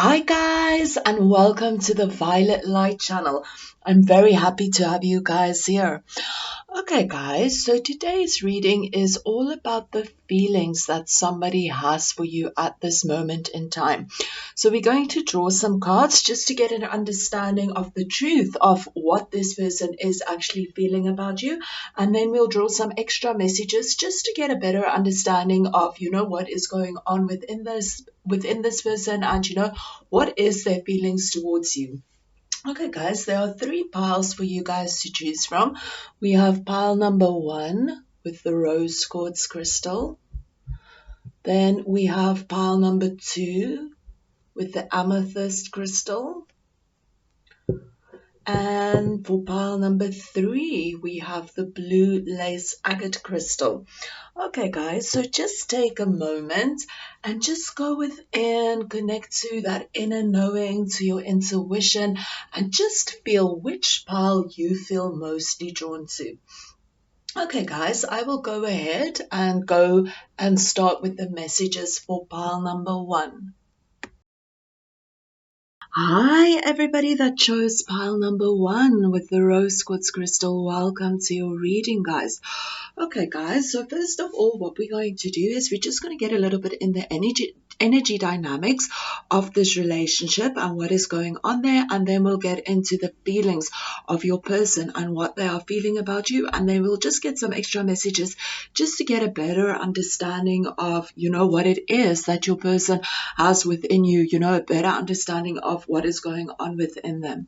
Hi guys, and welcome to the Violetlight channel. I'm very happy to have you guys here. Okay guys, so today's reading is all about the feelings that somebody has for you at this moment in time. So we're going to draw some cards just to get an understanding of the truth of what this person is actually feeling about you, and then we'll draw some extra messages just to get a better understanding of what is going on within this person, and what is their feelings towards you. Okay, guys, there are three piles for you guys to choose from. We have pile number 1 with the rose quartz crystal. Then we have pile number 2 with the amethyst crystal. And for pile number 3, we have the blue lace agate crystal. Okay, guys, so just take a moment and just go within, connect to that inner knowing, to your intuition, and just feel which pile you feel mostly drawn to. Okay, guys, I will go ahead and start with the messages for pile number 1. Hi, everybody that chose pile number 1 with the rose quartz crystal. Welcome to your reading, guys. Okay, guys, so first of all, what we're going to do is we're just going to get a little bit in the energy dynamics of this relationship and what is going on there, and then we'll get into the feelings of your person and what they are feeling about you, and then we'll just get some extra messages just to get a better understanding of what it is that your person has within you, a better understanding of what is going on within them.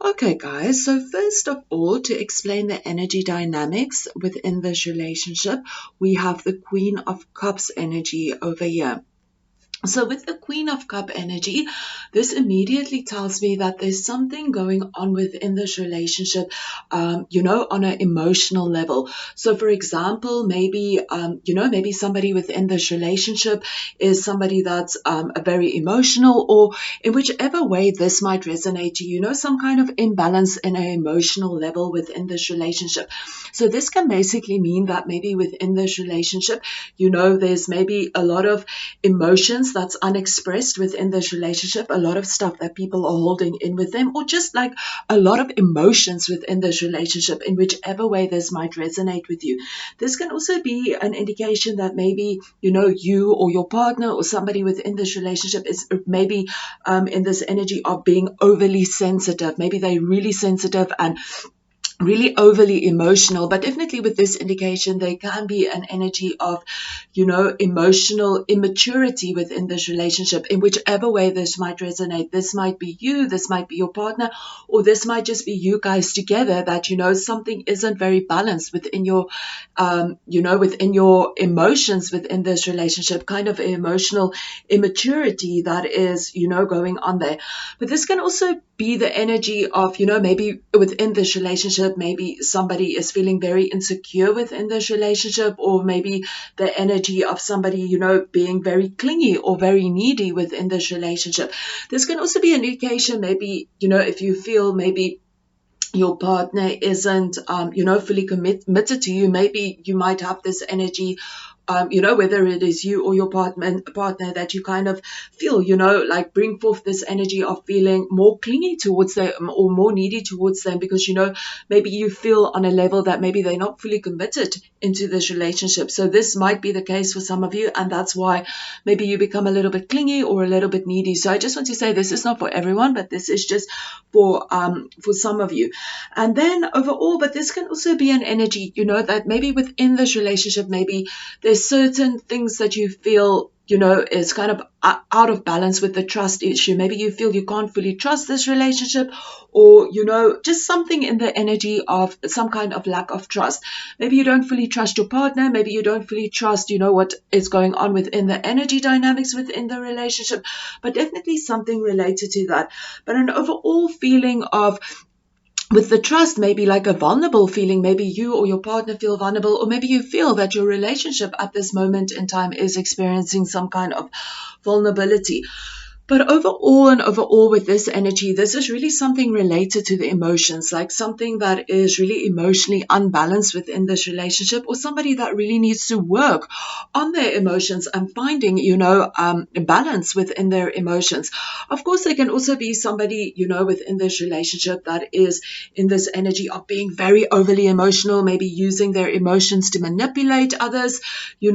Okay, guys, so first of all, to explain the energy dynamics within this relationship, we have the Queen of Cups energy over here. So with the Queen of Cup energy, this immediately tells me that there's something going on within this relationship, on an emotional level. So for example, maybe somebody within this relationship is somebody that's a very emotional, or in whichever way this might resonate to some kind of imbalance in an emotional level within this relationship. So this can basically mean that maybe within this relationship, there's maybe a lot of emotions that's unexpressed within this relationship, a lot of stuff that people are holding in with them, or just like a lot of emotions within this relationship, in whichever way this might resonate with you. This can also be an indication that maybe you or your partner or somebody within this relationship is maybe in this energy of being overly sensitive. Maybe they're really sensitive and really overly emotional, but definitely with this indication there can be an energy of emotional immaturity within this relationship, in whichever way this might resonate. This might be you, this might be your partner, or this might just be you guys together, that something isn't very balanced within your within your emotions within this relationship, kind of emotional immaturity that is going on there. But this can also be the energy of maybe within this relationship, maybe somebody is feeling very insecure within this relationship, or maybe the energy of somebody being very clingy or very needy within this relationship. This can also be an indication, maybe if you feel maybe your partner isn't fully committed to you, maybe you might have this energy, whether it is you or your partner, that you kind of feel, like bring forth this energy of feeling more clingy towards them or more needy towards them, because, maybe you feel on a level that maybe they're not fully committed into this relationship. So this might be the case for some of you, and that's why maybe you become a little bit clingy or a little bit needy. So I just want to say this is not for everyone, but this is just for some of you. And then overall, but this can also be an energy, that maybe within this relationship, maybe there's certain things that you feel is kind of out of balance with the trust issue. Maybe you feel you can't fully trust this relationship, or just something in the energy of some kind of lack of trust. Maybe you don't fully trust your partner, maybe you don't fully trust what is going on within the energy dynamics within the relationship, but definitely something related to that. But an overall feeling of, with the trust, maybe like a vulnerable feeling. Maybe you or your partner feel vulnerable, or maybe you feel that your relationship at this moment in time is experiencing some kind of vulnerability. But overall and overall with this energy, this is really something related to the emotions, like something that is really emotionally unbalanced within this relationship, or somebody that really needs to work on their emotions and finding, balance within their emotions. Of course, there can also be somebody, within this relationship that is in this energy of being very overly emotional, maybe using their emotions to manipulate others, in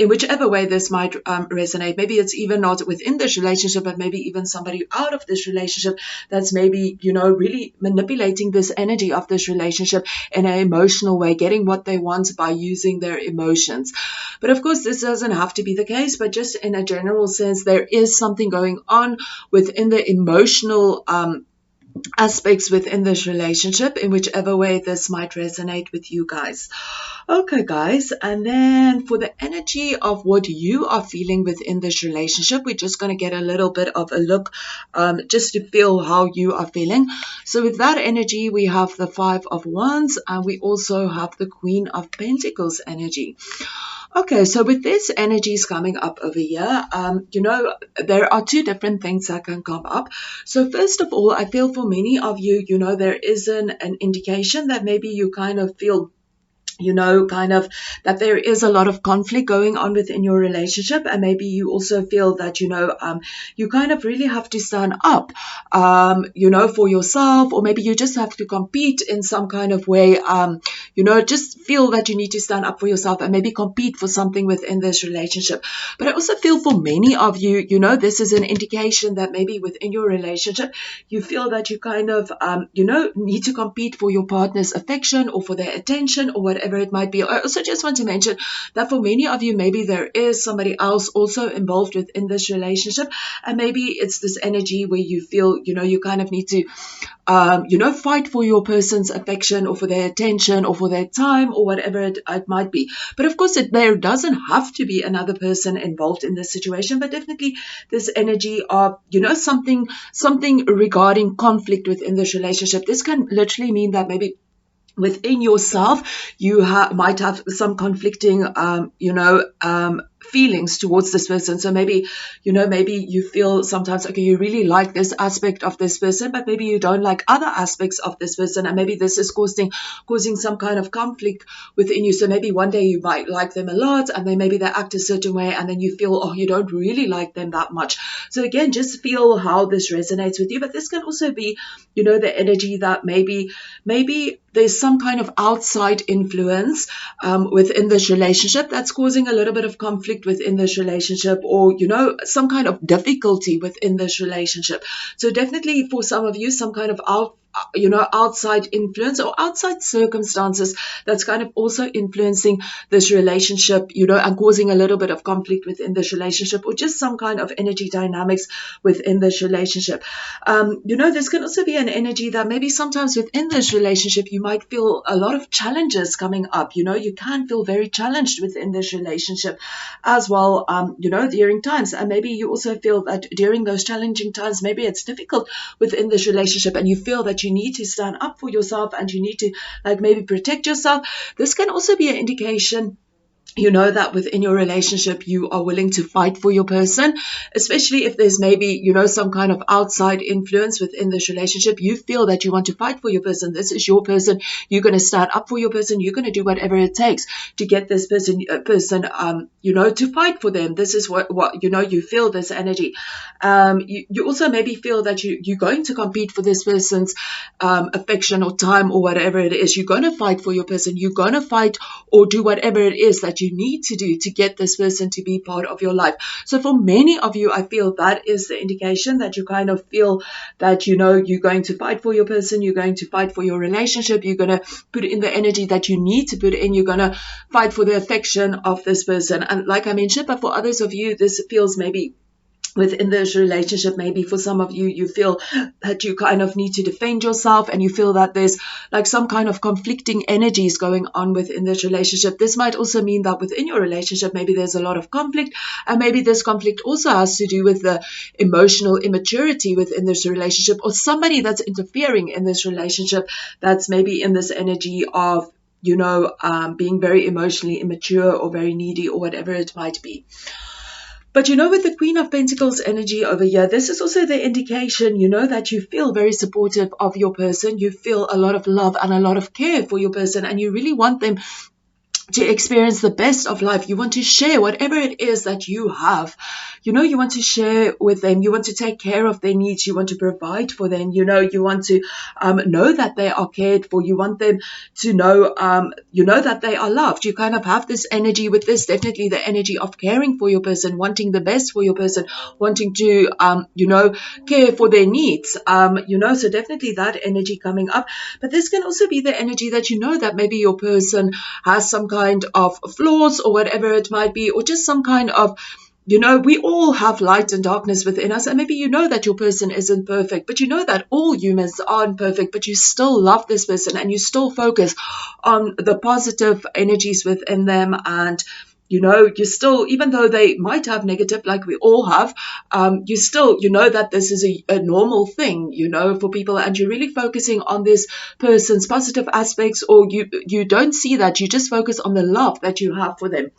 whichever way this might resonate. Maybe it's even not within this relationship, but maybe even somebody out of this relationship that's maybe, really manipulating this energy of this relationship in an emotional way, getting what they want by using their emotions. But of course, this doesn't have to be the case, but just in a general sense, there is something going on within the emotional aspects within this relationship, in whichever way this might resonate with you guys. Okay, guys, and then for the energy of what you are feeling within this relationship, we're just going to get a little bit of a look just to feel how you are feeling. So with that energy, we have the Five of Wands, and we also have the Queen of Pentacles energy. Okay, so with this energies coming up over here, there are two different things that can come up. So first of all, I feel for many of you, there is an indication that maybe you kind of feel that there is a lot of conflict going on within your relationship, and maybe you also feel that you kind of really have to stand up for yourself, or maybe you just have to compete in some kind of way, just feel that you need to stand up for yourself and maybe compete for something within this relationship. But I also feel for many of you, this is an indication that maybe within your relationship you feel that you kind of need to compete for your partner's affection or for their attention or whatever it might be. I also just want to mention that for many of you, maybe there is somebody else also involved within this relationship, and maybe it's this energy where you feel, you kind of need to fight for your person's affection or for their attention or for their time or whatever it might be. But of course, there doesn't have to be another person involved in this situation, but definitely this energy of, something regarding conflict within this relationship. This can literally mean that maybe within yourself, you might have some conflicting, feelings towards this person. So maybe you feel sometimes, okay, you really like this aspect of this person, but maybe you don't like other aspects of this person, and maybe this is causing some kind of conflict within you. So maybe one day you might like them a lot, and then maybe they act a certain way, and then you feel, oh, you don't really like them that much. So again, just feel how this resonates with you. But this can also be, the energy that maybe there's some kind of outside influence within this relationship that's causing a little bit of conflict within this relationship, or some kind of difficulty within this relationship. So definitely for some of you, some kind of outside influence or outside circumstances that's kind of also influencing this relationship, and causing a little bit of conflict within this relationship, or just some kind of energy dynamics within this relationship. This can also be an energy that maybe sometimes within this relationship you might feel a lot of challenges coming up. You can feel very challenged within this relationship as well, during times. And maybe you also feel that during those challenging times, maybe it's difficult within this relationship, and you feel that you need to stand up for yourself and you need to maybe protect yourself. This can also be an indication that within your relationship you are willing to fight for your person, especially if there's maybe some kind of outside influence within this relationship. You feel that you want to fight for your person. This is your person. You're going to stand up for your person. You're going to do whatever it takes to get this person to fight for them. This is what you feel this energy. You also maybe feel that you're going to compete for this person's affection or time or whatever it is. You're going to fight for your person. You're going to fight or do whatever it is that you need to do to get this person to be part of your life. So for many of you, I feel that is the indication that you kind of feel that you're going to fight for your person, you're going to fight for your relationship, you're going to put in the energy that you need to put in, you're going to fight for the affection of this person. And like I mentioned, but for others of you, this feels maybe within this relationship, maybe for some of you, you feel that you kind of need to defend yourself, and you feel that there's some kind of conflicting energies going on within this relationship. This might also mean that within your relationship, maybe there's a lot of conflict, and maybe this conflict also has to do with the emotional immaturity within this relationship, or somebody that's interfering in this relationship that's maybe in this energy of being very emotionally immature or very needy or whatever it might be. But with the Queen of Pentacles energy over here, this is also the indication, that you feel very supportive of your person. You feel a lot of love and a lot of care for your person, and you really want them to experience the best of life. You want to share whatever it is that you have. You want to share with them. You want to take care of their needs. You want to provide for them. You want to know that they are cared for. You want them to know, that they are loved. You kind of have this energy with this, definitely the energy of caring for your person, wanting the best for your person, wanting to, care for their needs. So definitely that energy coming up. But this can also be the energy that that maybe your person has some kind of flaws or whatever it might be, or just some kind of, we all have light and darkness within us, and maybe that your person isn't perfect, but that all humans aren't perfect, but you still love this person and you still focus on the positive energies within them, and you still, even though they might have negative, like we all have, you still, that this is a normal thing, for people, and you're really focusing on this person's positive aspects, or you don't see that, you just focus on the love that you have for them.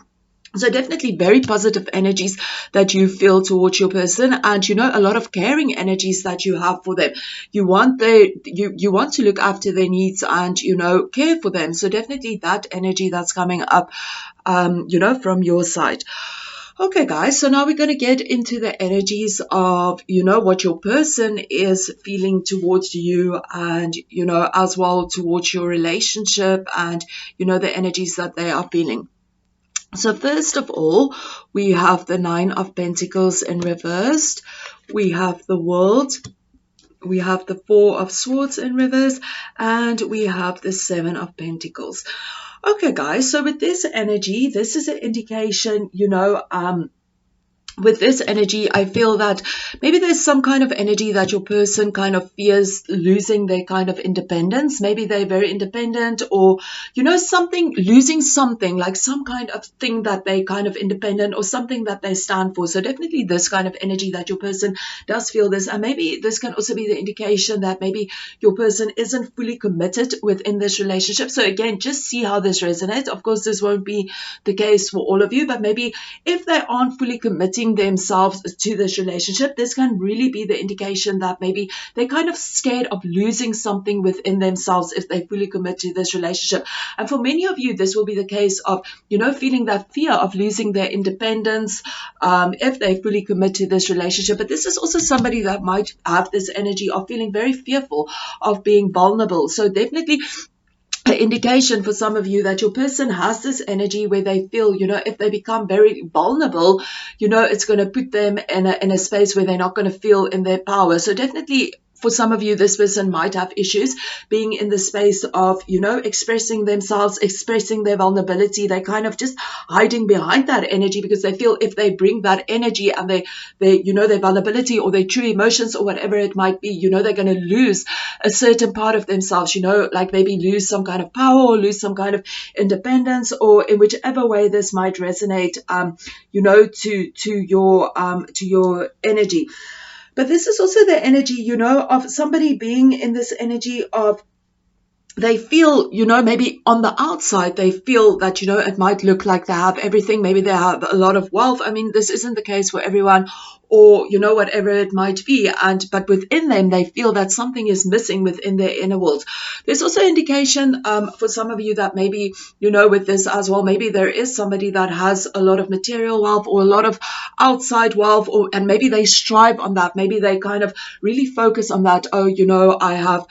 So definitely very positive energies that you feel towards your person, and a lot of caring energies that you have for them. You want you want to look after their needs and care for them. So definitely that energy that's coming up from your side. Okay, guys, so now we're going to get into the energies of, what your person is feeling towards you, and, as well towards your relationship, and, the energies that they are feeling. So first of all, we have the Nine of Pentacles in reversed. We have the World. We have the Four of Swords in reverse. And we have the Seven of Pentacles. Okay, guys, so with this energy, this is an indication, with this energy, I feel that maybe there's some kind of energy that your person kind of fears losing their kind of independence. Maybe they're very independent, or, losing something, like some kind of thing that they kind of independent, or something that they stand for. So definitely this kind of energy that your person does feel this. And maybe this can also be the indication that maybe your person isn't fully committed within this relationship. So again, just see how this resonates. Of course, this won't be the case for all of you, but maybe if they aren't fully committing themselves to this relationship, this can really be the indication that maybe they're kind of scared of losing something within themselves if they fully commit to this relationship. And for many of you, this will be the case of, feeling that fear of losing their independence if they fully commit to this relationship. But this is also somebody that might have this energy of feeling very fearful of being vulnerable. So definitely an indication for some of you that your person has this energy where they feel, if they become very vulnerable, it's going to put them in a space where they're not going to feel in their power. So definitely for some of you, this person might have issues being in the space of, expressing themselves, expressing their vulnerability. They're kind of just hiding behind that energy because they feel if they bring that energy and their vulnerability or their true emotions or whatever it might be, they're going to lose a certain part of themselves, like maybe lose some kind of power or lose some kind of independence, or in whichever way this might resonate, to your energy. But this is also the energy, of somebody being in this energy of they feel, maybe on the outside, they feel that, it might look like they have everything. Maybe they have a lot of wealth. I mean, this isn't the case for everyone, or, whatever it might be. But within them, they feel that something is missing within their inner world. There's also indication for some of you that maybe, with this as well, maybe there is somebody that has a lot of material wealth or a lot of outside wealth, and maybe they strive on that. Maybe they kind of really focus on that. Oh, I have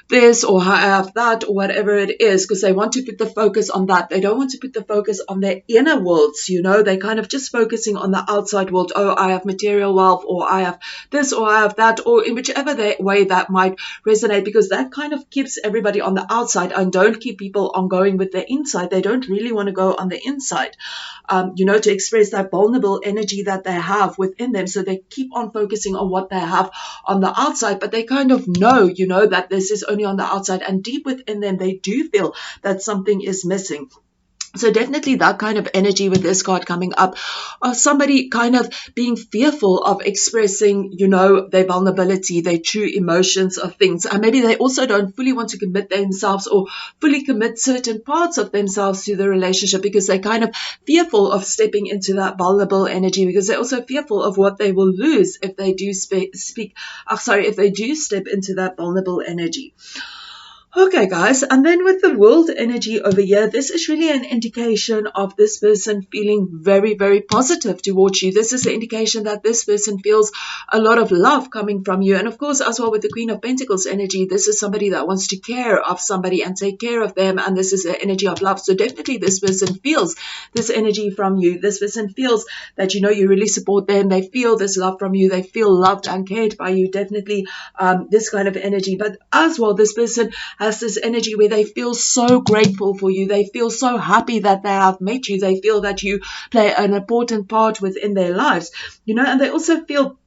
this, or I have that, or whatever it is, because they want to put the focus on that. They don't want to put the focus on their inner worlds, they're kind of just focusing on the outside world. Oh, I have material wealth, or I have this, or I have that, or in whichever way that might resonate, because that kind of keeps everybody on the outside and don't keep people on going with their inside. They don't really want to go on the inside, to express that vulnerable energy that they have within them. So they keep on focusing on what they have on the outside, but they kind of know, that this is only on the outside, and deep within them, they do feel that something is missing. So definitely that kind of energy with this card coming up, of somebody kind of being fearful of expressing, their vulnerability, their true emotions of things. And maybe they also don't fully want to commit themselves or fully commit certain parts of themselves to the relationship, because they're kind of fearful of stepping into that vulnerable energy, because they're also fearful of what they will lose if they do if they do step into that vulnerable energy. Okay, guys, and then with the world energy over here, this is really an indication of this person feeling very, very positive towards you. This is an indication that this person feels a lot of love coming from you. And of course, as well with the Queen of Pentacles energy, this is somebody that wants to care of somebody and take care of them. And this is the energy of love. So definitely this person feels this energy from you. This person feels that, you really support them. They feel this love from you. They feel loved and cared by you. Definitely this kind of energy. But as well, this person has this energy where they feel so grateful for you. They feel so happy that they have met you. They feel that you play an important part within their lives, and they also feel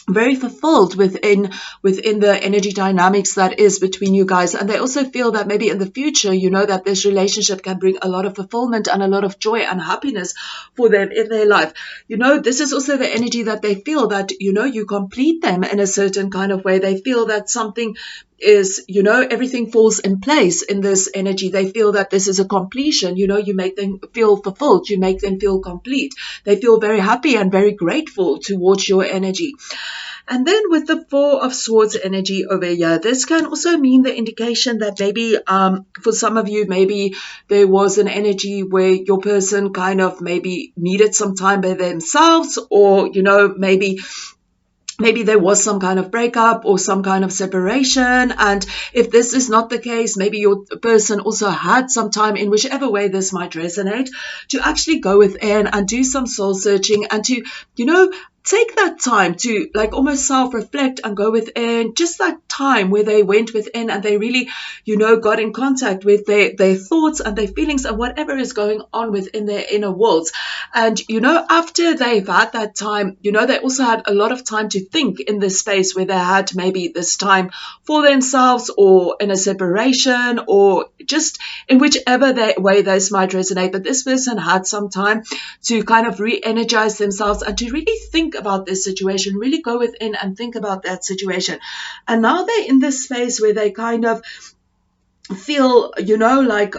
very fulfilled within the energy dynamics that is between you guys. And they also feel that maybe in the future, that this relationship can bring a lot of fulfillment and a lot of joy and happiness for them in their life. This is also the energy that they feel that, you complete them in a certain kind of way. They feel that something is, everything falls in place in this energy. They feel that this is a completion. You make them feel fulfilled. You make them feel complete. They feel very happy and very grateful towards your energy. And then with the Four of Swords energy over here, this can also mean the indication that maybe for some of you, maybe there was an energy where your person kind of maybe needed some time by themselves, or, maybe there was some kind of breakup or some kind of separation. And if this is not the case, maybe your person also had some time, in whichever way this might resonate, to actually go within and do some soul searching and to, take that time to like almost self-reflect and go within, just that time where they went within and they really, got in contact with their thoughts and their feelings and whatever is going on within their inner worlds. And, after they've had that time, they also had a lot of time to think in this space where they had maybe this time for themselves or in a separation or just in whichever way this might resonate. But this person had some time to kind of re-energize themselves and to really think about this situation, really go within and think about that situation. And now they're in this space where they kind of feel, like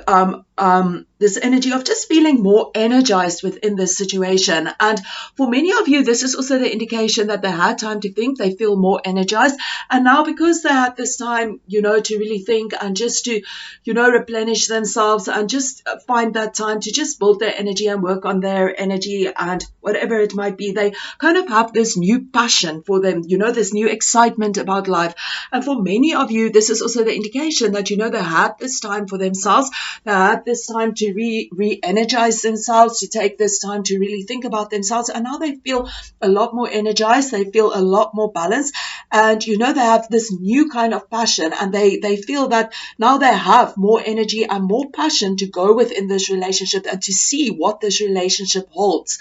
this energy of just feeling more energized within this situation. And for many of you, this is also the indication that they had time to think. They feel more energized. And now because they had this time, to really think and just to, replenish themselves and just find that time to just build their energy and work on their energy and whatever it might be, they kind of have this new passion for them, this new excitement about life. And for many of you, this is also the indication that, they had this time for themselves. They had this time to re-energize themselves, to take this time to really think about themselves. And now they feel a lot more energized. They feel a lot more balanced. And, they have this new kind of passion. And they feel that now they have more energy and more passion to go within this relationship and to see what this relationship holds.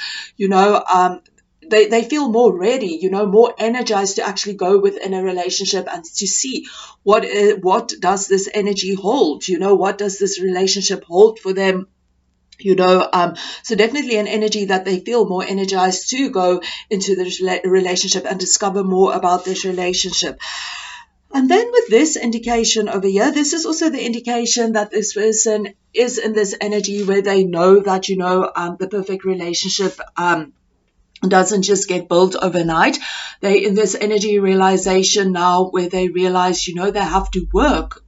They feel more ready, more energized to actually go within a relationship and to see what does this energy hold, what does this relationship hold for them. So definitely an energy that they feel more energized to go into this relationship and discover more about this relationship. And then with this indication over here, this is also the indication that this person is in this energy where they know that, the perfect relationship doesn't just get built overnight. They in this energy realization now where they realize, they have to work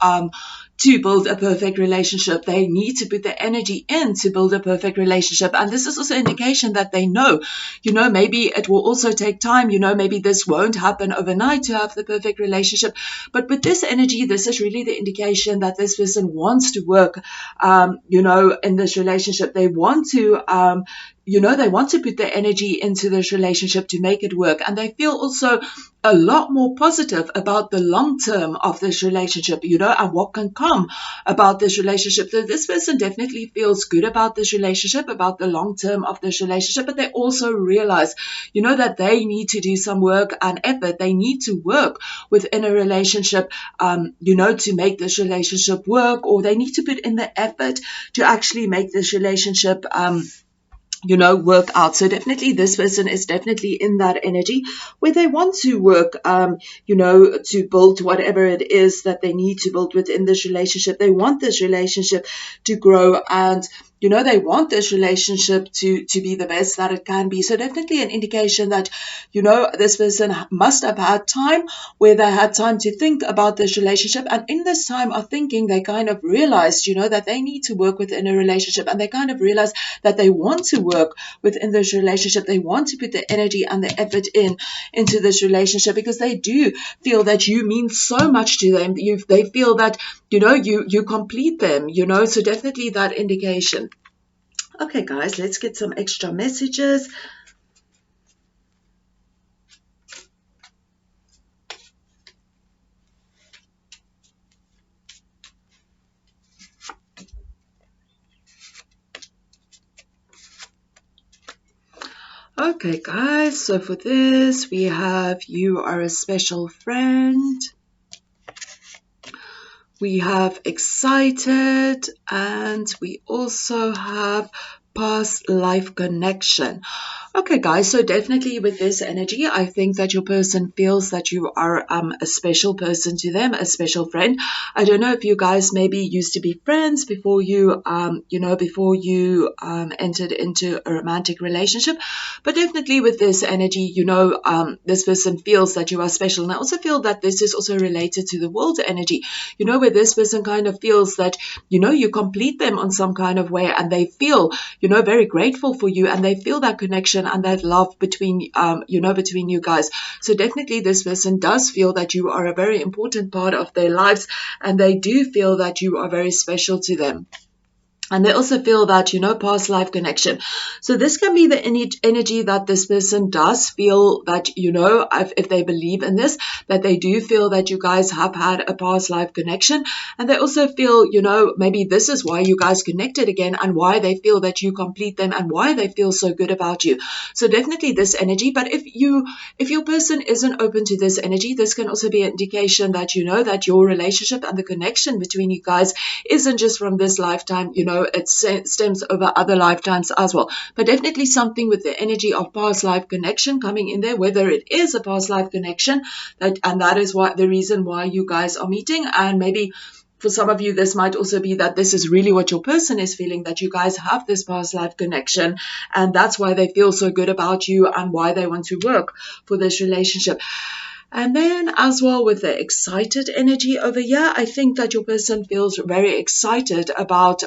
to build a perfect relationship. They need to put the energy in to build a perfect relationship. And this is also an indication that they know, maybe it will also take time, maybe this won't happen overnight to have the perfect relationship. But with this energy, this is really the indication that this person wants to work, in this relationship. They want to, they want to put their energy into this relationship to make it work. And they feel also a lot more positive about the long term of this relationship, and what can come about this relationship. So this person definitely feels good about this relationship, about the long term of this relationship, but they also realize, that they need to do some work and effort. They need to work within a relationship, to make this relationship work, or they need to put in the effort to actually make this relationship work out. So definitely this person is definitely in that energy where they want to work, to build whatever it is that they need to build within this relationship. They want this relationship to grow, and they want this relationship to be the best that it can be. So definitely an indication that, this person must have had time where they had time to think about this relationship. And in this time of thinking, they kind of realized, that they need to work within a relationship, and they kind of realized that they want to work within this relationship. They want to put the energy and the effort into this relationship, because they do feel that you mean so much to them. They feel that, you complete them, so definitely that indication. Okay, guys, let's get some extra messages. Okay, guys, so for this, we have you are a special friend. We have excited, and we also have past life connection. Okay, guys, so definitely with this energy, I think that your person feels that you are a special person to them, a special friend. I don't know if you guys maybe used to be friends before you, entered into a romantic relationship, but definitely with this energy, this person feels that you are special. And I also feel that this is also related to the world energy, where this person kind of feels that, you complete them on some kind of way, and they feel, very grateful for you, and they feel that connection and that love between between you guys. So definitely this person does feel that you are a very important part of their lives, and they do feel that you are very special to them. And they also feel that, past life connection. So this can be the energy that this person does feel that, if they believe in this, that they do feel that you guys have had a past life connection. And they also feel, maybe this is why you guys connected again, and why they feel that you complete them, and why they feel so good about you. So definitely this energy. But if your person isn't open to this energy, this can also be an indication that, that your relationship and the connection between you guys isn't just from this lifetime, it stems over other lifetimes as well. But definitely something with the energy of past life connection coming in there, whether it is a past life connection, and that is why the reason why you guys are meeting. And maybe for some of you, this might also be that this is really what your person is feeling, that you guys have this past life connection, and that's why they feel so good about you, and why they want to work for this relationship. And then as well with the excited energy over here, I think that your person feels very excited about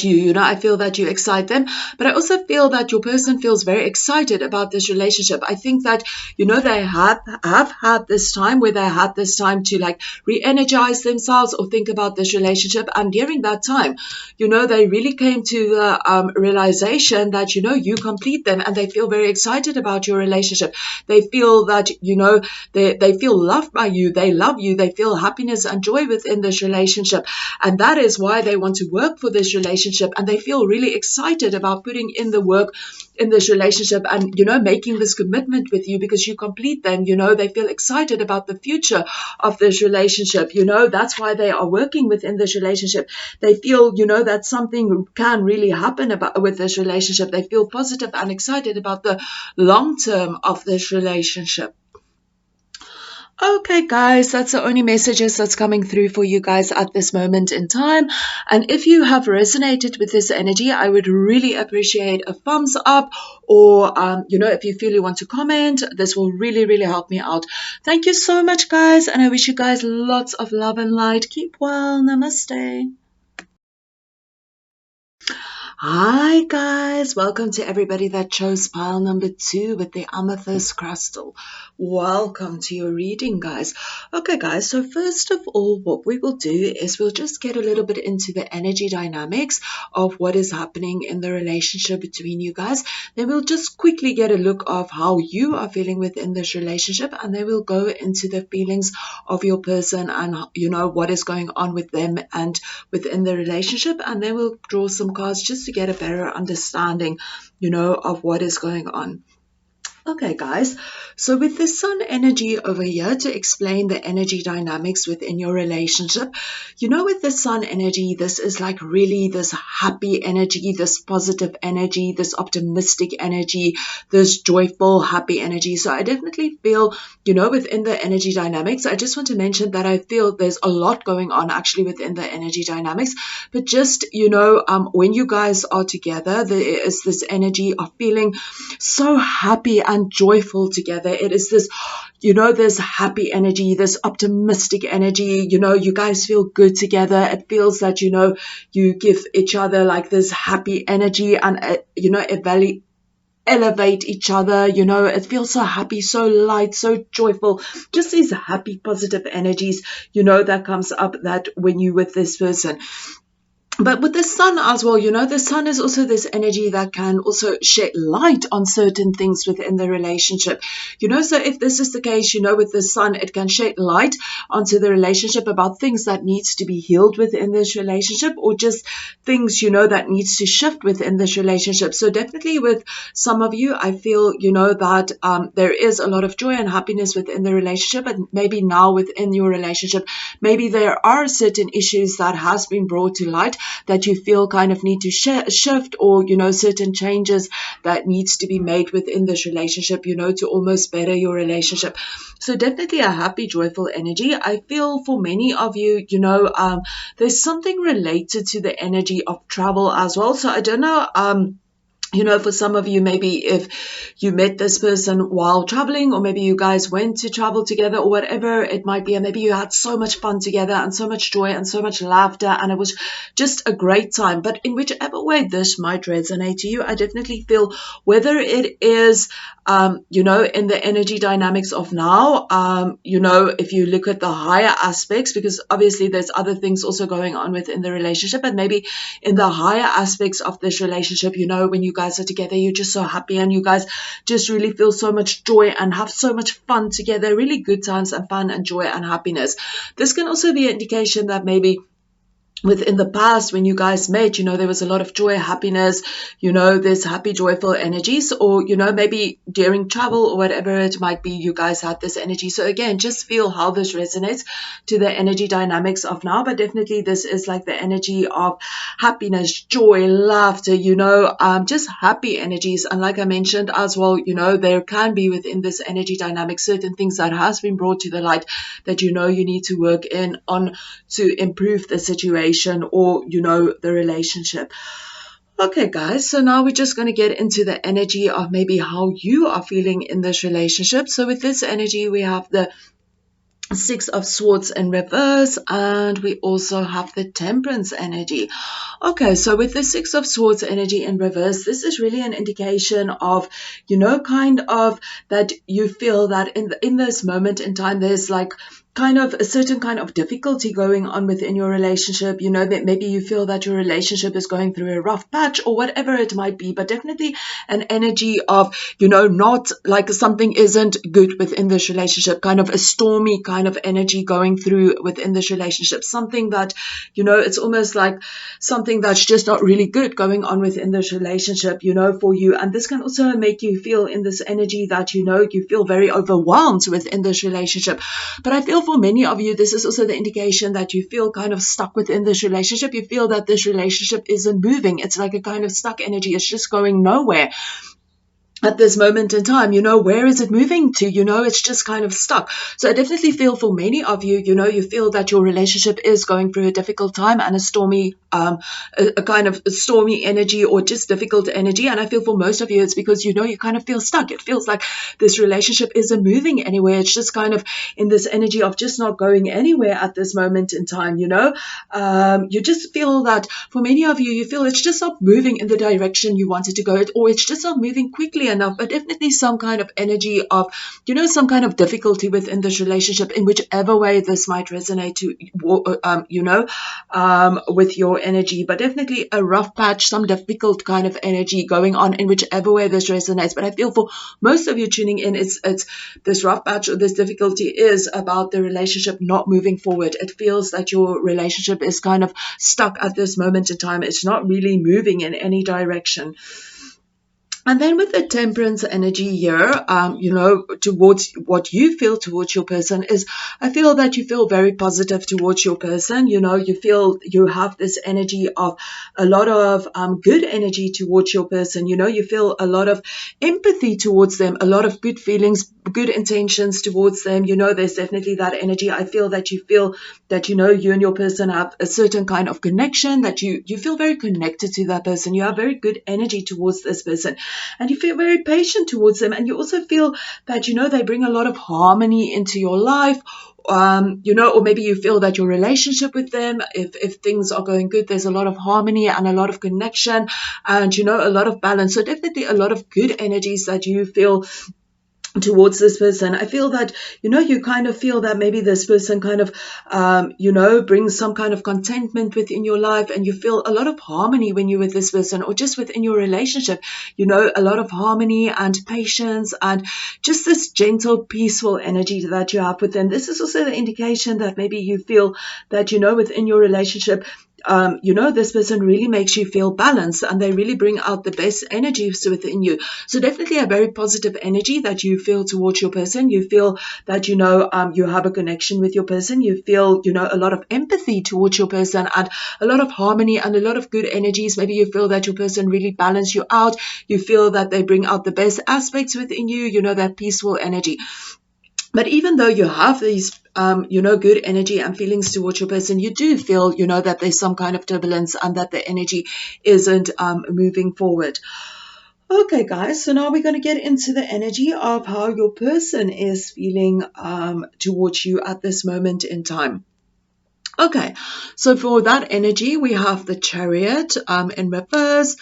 you. I feel that you excite them, but I also feel that your person feels very excited about this relationship. I think that, they have had this time where they had this time to like re-energize themselves or think about this relationship. And during that time, they really came to the realization that, you complete them, and they feel very excited about your relationship. They feel that, they feel loved by you. They love you. They feel happiness and joy within this relationship. And that is why they want to work for this relationship, and they feel really excited about putting in the work in this relationship, and making this commitment with you, because you complete them. They feel excited about the future of this relationship. That's why they are working within this relationship. They feel that something can really happen with this relationship. They feel positive and excited about the long term of this relationship. Okay, guys, that's the only messages that's coming through for you guys at this moment in time. And if you have resonated with this energy, I would really appreciate a thumbs up, or, if you feel you want to comment, this will really, really help me out. Thank you so much, guys. And I wish you guys lots of love and light. Keep well. Namaste. Hi guys, welcome to everybody that chose pile number 2 with the amethyst crystal. Welcome to your reading, guys. Okay guys, so first of all what we will do is we'll just get a little bit into the energy dynamics of what is happening in the relationship between you guys. Then we'll just quickly get a look of how you are feeling within this relationship, and then we'll go into the feelings of your person and what is going on with them and within the relationship, and then we'll draw some cards just to get a better understanding of what is going on. Okay, guys, so with the sun energy over here to explain the energy dynamics within your relationship, with the sun energy, this is like really this happy energy, this positive energy, this optimistic energy, this joyful, happy energy. So I definitely feel, within the energy dynamics, I just want to mention that I feel there's a lot going on actually within the energy dynamics, but just, when you guys are together, there is this energy of feeling so happy and joyful together. It is this, this happy energy, this optimistic energy. You guys feel good together. It feels that, you give each other like this happy energy and, elevate each other. It feels so happy, so light, so joyful. Just these happy, positive energies, that comes up that when you with this person. But with the sun as well, the sun is also this energy that can also shed light on certain things within the relationship. So if this is the case, with the sun, it can shed light onto the relationship about things that needs to be healed within this relationship, or just things, that needs to shift within this relationship. So definitely with some of you, I feel, that there is a lot of joy and happiness within the relationship, and maybe now within your relationship, maybe there are certain issues that has been brought to light that you feel kind of need to shift, or certain changes that needs to be made within this relationship, to almost better your relationship. So definitely a happy, joyful energy. I feel for many of you, there's something related to the energy of travel as well. So I don't know, for some of you, maybe if you met this person while traveling, or maybe you guys went to travel together, or whatever it might be, and maybe you had so much fun together and so much joy and so much laughter, and it was just a great time. But in whichever way this might resonate to you, I definitely feel whether it is, in the energy dynamics of now, if you look at the higher aspects, because obviously there's other things also going on within the relationship, but maybe in the higher aspects of this relationship, when you guys are together, you're just so happy, and you guys just really feel so much joy and have so much fun together, really good times and fun and joy and happiness. This can also be an indication that maybe within the past, when you guys met, there was a lot of joy, happiness, this happy, joyful energies, or, maybe during travel or whatever it might be, you guys had this energy. So again, just feel how this resonates to the energy dynamics of now, but definitely this is like the energy of happiness, joy, laughter, just happy energies. And like I mentioned as well, there can be within this energy dynamic certain things that has been brought to the light that, you need to work on to improve the situation, or the relationship. Okay guys, so now we're just going to get into the energy of maybe how you are feeling in this relationship. So with this energy, we have the Six of Swords in reverse, and we also have the Temperance energy. Okay, so with the Six of Swords energy in reverse, this is really an indication of, kind of that you feel that in this moment in time, there's like kind of a certain kind of difficulty going on within your relationship, that maybe you feel that your relationship is going through a rough patch or whatever it might be, but definitely an energy of, not like something isn't good within this relationship, kind of a stormy kind of energy going through within this relationship, something that, it's almost like something that's just not really good going on within this relationship, for you. And this can also make you feel in this energy that, you feel very overwhelmed within this relationship. But I feel for many of you, this is also the indication that you feel kind of stuck within this relationship. You feel that this relationship isn't moving. It's like a kind of stuck energy. It's just going nowhere. at this moment in time, where is it moving to? It's just kind of stuck. So I definitely feel for many of you, you feel that your relationship is going through a difficult time and a stormy, a kind of stormy energy or just difficult energy. And I feel for most of you, it's because, you kind of feel stuck. It feels like this relationship isn't moving anywhere. It's just kind of in this energy of just not going anywhere at this moment in time, you just feel that for many of you, you feel it's just not moving in the direction you wanted to go, or it's just not moving quickly enough, but definitely some kind of energy of, some kind of difficulty within this relationship in whichever way this might resonate to, with your energy, but definitely a rough patch, some difficult kind of energy going on in whichever way this resonates. But I feel for most of you tuning in, it's this rough patch or this difficulty is about the relationship not moving forward. It feels that your relationship is kind of stuck at this moment in time. It's not really moving in any direction. And then with the temperance energy here, towards what you feel towards your person is, I feel that you feel very positive towards your person. You feel you have this energy of a lot of good energy towards your person. You feel a lot of empathy towards them, a lot of good feelings, good intentions towards them. There's definitely that energy. I feel that you you and your person have a certain kind of connection, that you feel very connected to that person. You have very good energy towards this person. And you feel very patient towards them. And you also feel that, they bring a lot of harmony into your life. Or maybe you feel that your relationship with them, if things are going good, there's a lot of harmony and a lot of connection and, a lot of balance. So definitely a lot of good energies that you feel towards this person. I feel that, you kind of feel that maybe this person kind of, brings some kind of contentment within your life, and you feel a lot of harmony when you're with this person, or just within your relationship, a lot of harmony and patience and just this gentle, peaceful energy that you have with them. This is also the indication that maybe you feel that, within your relationship, this person really makes you feel balanced, and they really bring out the best energies within you. So definitely a very positive energy that you feel towards your person. You feel that, you have a connection with your person. You feel, a lot of empathy towards your person and a lot of harmony and a lot of good energies. Maybe you feel that your person really balance you out. You feel that they bring out the best aspects within you, that peaceful energy. But even though you have these, good energy and feelings towards your person, you do feel, that there's some kind of turbulence and that the energy isn't moving forward. Okay, guys, so now we're going to get into the energy of how your person is feeling towards you at this moment in time. Okay, so for that energy, we have the Chariot in reverse.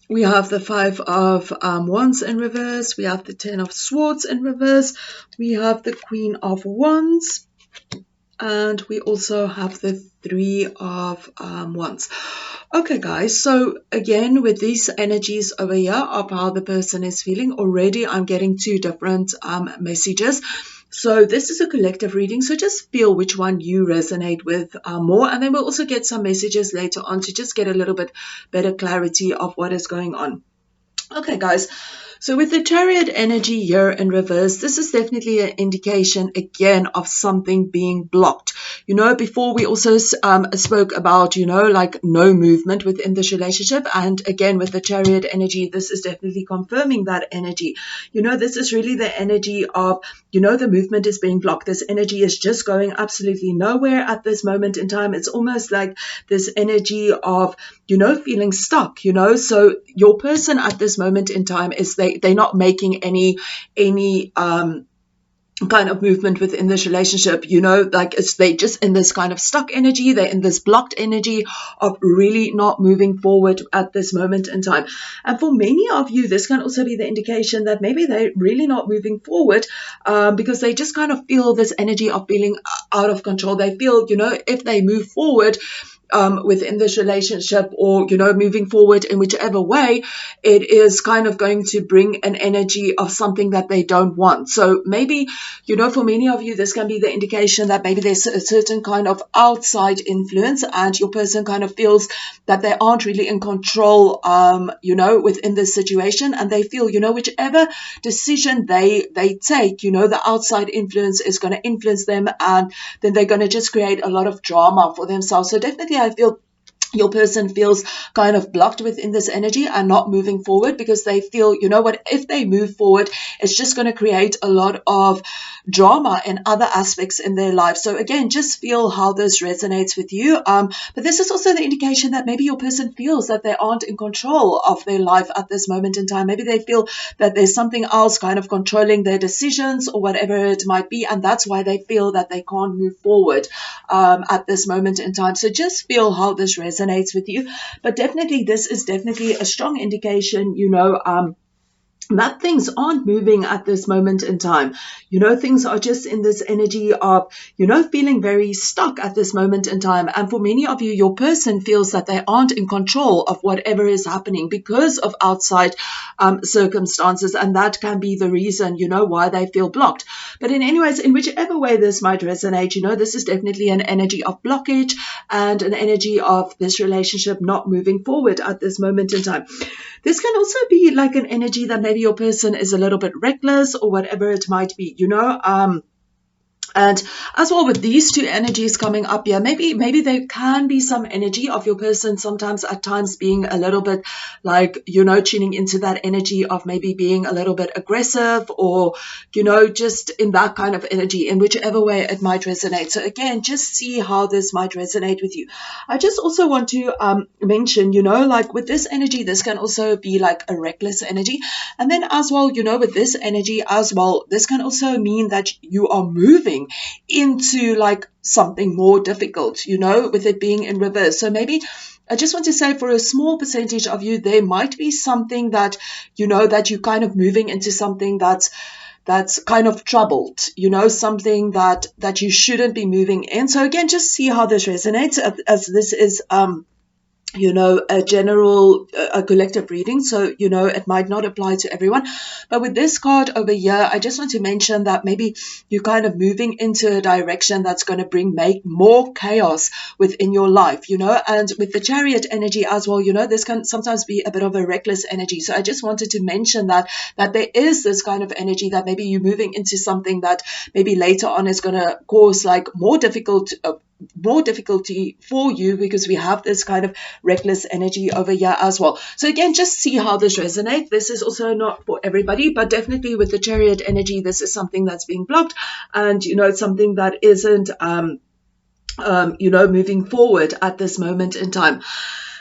We have the 5 of Wands in reverse. We have the 10 of Swords in reverse. We have the Queen of Wands. And we also have the 3 of Wands. Okay, guys, so again, with these energies over here of how the person is feeling, already I'm getting 2 different messages. So this is a collective reading, so just feel which one you resonate with more, and then we'll also get some messages later on to just get a little bit better clarity of what is going on. Okay, guys. So with the Chariot energy here in reverse, this is definitely an indication again of something being blocked. Before we also spoke about, like no movement within this relationship. And again, with the Chariot energy, this is definitely confirming that energy. This is really the energy of, the movement is being blocked. This energy is just going absolutely nowhere at this moment in time. It's almost like this energy of, feeling stuck, So your person at this moment in time is they're not making any kind of movement within this relationship, like they just in this kind of stuck energy. They're in this blocked energy of really not moving forward at this moment in time. And for many of you, this can also be the indication that maybe they're really not moving forward because they just kind of feel this energy of feeling out of control. They feel, if they move forward within this relationship, or moving forward in whichever way, it is kind of going to bring an energy of something that they don't want. So maybe, for many of you, this can be the indication that maybe there's a certain kind of outside influence, and your person kind of feels that they aren't really in control, within this situation, and they feel, whichever decision they take, the outside influence is going to influence them, and then they're going to just create a lot of drama for themselves. So definitely I feel your person feels kind of blocked within this energy and not moving forward because they feel, you know what, if they move forward, it's just going to create a lot of drama in other aspects in their life. So again, just feel how this resonates with you. But this is also the indication that maybe your person feels that they aren't in control of their life at this moment in time. Maybe they feel that there's something else kind of controlling their decisions or whatever it might be, and that's why they feel that they can't move forward at this moment in time. So just feel how this resonates with you. But definitely, this is definitely a strong indication, that things aren't moving at this moment in time. Things are just in this energy of, feeling very stuck at this moment in time. And for many of you, your person feels that they aren't in control of whatever is happening because of outside circumstances. And that can be the reason, why they feel blocked. But in whichever way this might resonate, this is definitely an energy of blockage and an energy of this relationship not moving forward at this moment in time. This can also be like an energy that maybe your person is a little bit reckless or whatever it might be, And as well with these two energies coming up here, maybe there can be some energy of your person sometimes at times being a little bit like, tuning into that energy of maybe being a little bit aggressive or, just in that kind of energy, in whichever way it might resonate. So again, just see how this might resonate with you. I just also want to mention, like with this energy, this can also be like a reckless energy. And then as well, with this energy as well, this can also mean that you are moving into like something more difficult, with it being in reverse. So maybe I just want to say for a small percentage of you, there might be something that, that you're kind of moving into something that's kind of troubled, something that you shouldn't be moving in. So again, just see how this resonates as this is, a general, a collective reading. So, it might not apply to everyone. But with this card over here, I just want to mention that maybe you're kind of moving into a direction that's going to make more chaos within your life, and with the Chariot energy as well, this can sometimes be a bit of a reckless energy. So I just wanted to mention that there is this kind of energy that maybe you're moving into something that maybe later on is going to cause like more difficulty for you, because we have this kind of reckless energy over here as well. So again, just see how this resonates. This is also not for everybody, but definitely with the Chariot energy, this is something that's being blocked, and it's something that isn't moving forward at this moment in time.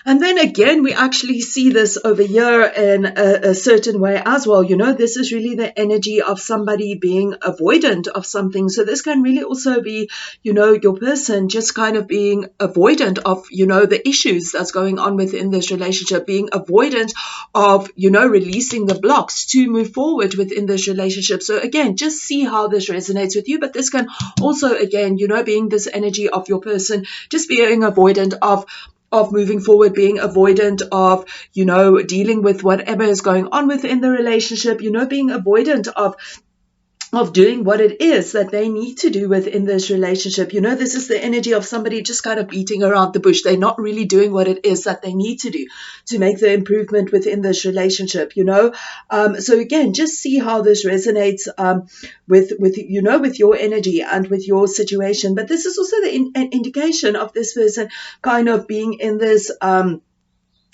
And then again, we actually see this over here in a certain way as well. This is really the energy of somebody being avoidant of something. So this can really also be, your person just kind of being avoidant of, the issues that's going on within this relationship, being avoidant of, releasing the blocks to move forward within this relationship. So again, just see how this resonates with you. But this can also, again, being this energy of your person just being avoidant of moving forward, being avoidant of, dealing with whatever is going on within the relationship, being avoidant of doing what it is that they need to do within this relationship. This is the energy of somebody just kind of beating around the bush. They're not really doing what it is that they need to do to make the improvement within this relationship, So again, just see how this resonates with your energy and with your situation. But this is also the indication of this person kind of being in this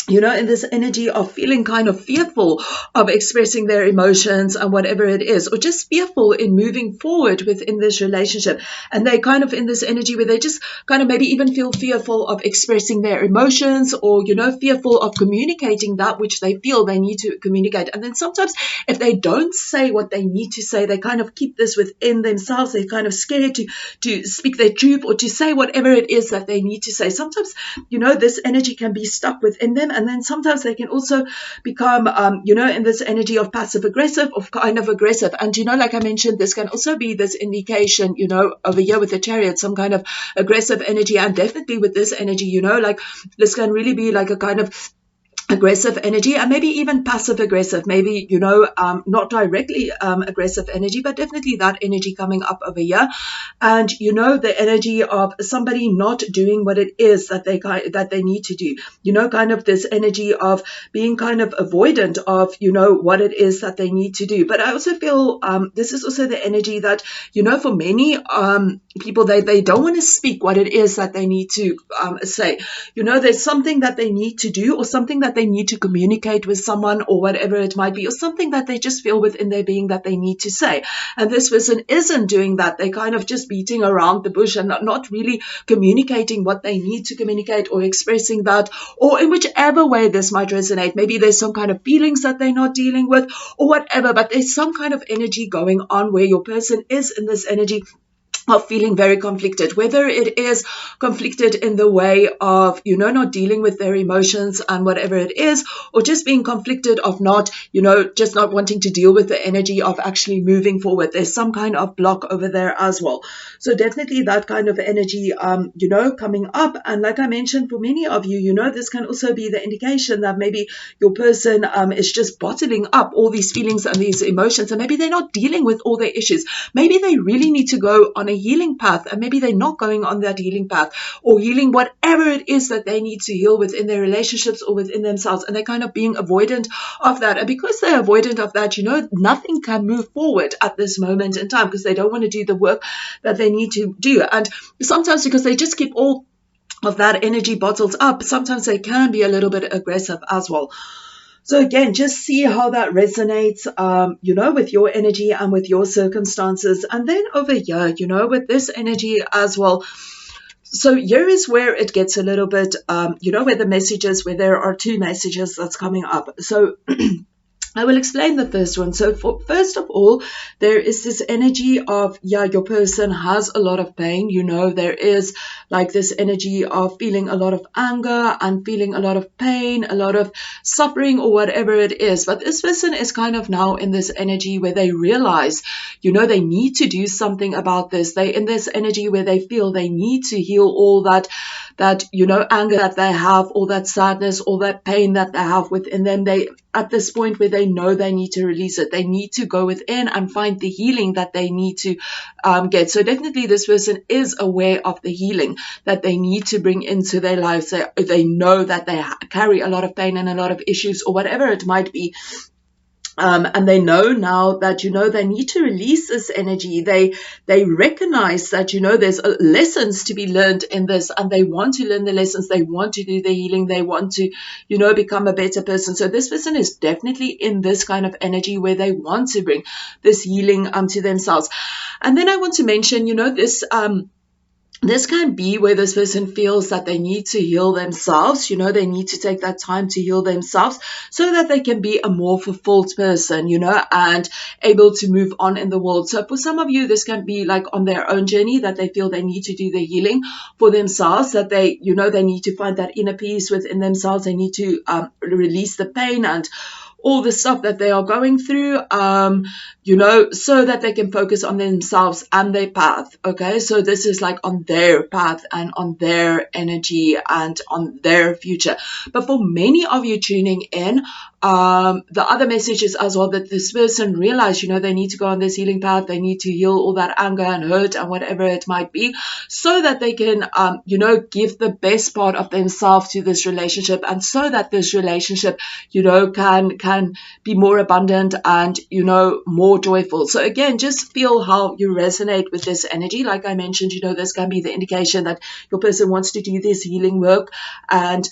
in this energy of feeling kind of fearful of expressing their emotions and whatever it is, or just fearful in moving forward within this relationship. And they kind of in this energy where they just kind of maybe even feel fearful of expressing their emotions, or, fearful of communicating that which they feel they need to communicate. And then sometimes if they don't say what they need to say, they kind of keep this within themselves. They're kind of scared to speak their truth or to say whatever it is that they need to say. Sometimes, this energy can be stuck within them. And then sometimes they can also become, in this energy of passive aggressive, of kind of aggressive. And, like I mentioned, this can also be this indication, over here with the Chariot, some kind of aggressive energy. And definitely with this energy, like this can really be like a kind of aggressive energy, and maybe even passive aggressive, maybe, not directly aggressive energy, but definitely that energy coming up over here. And the energy of somebody not doing what it is that they need to do, kind of this energy of being kind of avoidant of what it is that they need to do. But I also feel this is also the energy that for many people, they don't want to speak what it is that they need to say. There's something that they need to do, or something that they need to communicate with someone, or whatever it might be, or something that they just feel within their being that they need to say. And this person isn't doing that. They're kind of just beating around the bush and not really communicating what they need to communicate, or expressing that, or in whichever way this might resonate. Maybe there's some kind of feelings that they're not dealing with, or whatever, but there's some kind of energy going on where your person is in this energy of feeling very conflicted, whether it is conflicted in the way of, not dealing with their emotions and whatever it is, or just being conflicted of not, just not wanting to deal with the energy of actually moving forward. There's some kind of block over there as well. So definitely that kind of energy, coming up. And like I mentioned, for many of you, this can also be the indication that maybe your person is just bottling up all these feelings and these emotions, and maybe they're not dealing with all their issues. Maybe they really need to go on a healing path, and maybe they're not going on that healing path, or healing whatever it is that they need to heal within their relationships or within themselves, and they're kind of being avoidant of that. And because they're avoidant of that, nothing can move forward at this moment in time, because they don't want to do the work that they need to do. And sometimes because they just keep all of that energy bottled up, sometimes they can be a little bit aggressive as well. So again, just see how that resonates, with your energy and with your circumstances. And then over here, with this energy as well. So here is where it gets a little bit, where the messages, where there are two messages that's coming up. So I will explain the first one. So first of all, there is this energy of, your person has a lot of pain. There is like this energy of feeling a lot of anger and feeling a lot of pain, a lot of suffering, or whatever it is. But this person is kind of now in this energy where they realize, they need to do something about this. They in this energy where they feel they need to heal all that anger that they have, all that sadness, all that pain that they have within them. They at this point where they know they need to release it. They need to go within and find the healing that they need to get. So definitely this person is aware of the healing that they need to bring into their lives. They know that they carry a lot of pain and a lot of issues, or whatever it might be. And they know now that, they need to release this energy. They recognize that, there's lessons to be learned in this, and they want to learn the lessons. They want to do the healing. They want to, become a better person. So this person is definitely in this kind of energy where they want to bring this healing to themselves. And then I want to mention, this can be where this person feels that they need to heal themselves. They need to take that time to heal themselves so that they can be a more fulfilled person, and able to move on in the world. So for some of you, this can be like on their own journey that they feel they need to do the healing for themselves, that they need to find that inner peace within themselves. They need to release the pain and all the stuff that they are going through, so that they can focus on themselves and their path. Okay, so this is like on their path and on their energy and on their future. But for many of you tuning in, the other message is as well that this person realize, they need to go on this healing path. They need to heal all that anger and hurt and whatever it might be, so that they can, give the best part of themselves to this relationship, and so that this relationship, can be more abundant and, more joyful. So again, just feel how you resonate with this energy. Like I mentioned, this can be the indication that your person wants to do this healing work and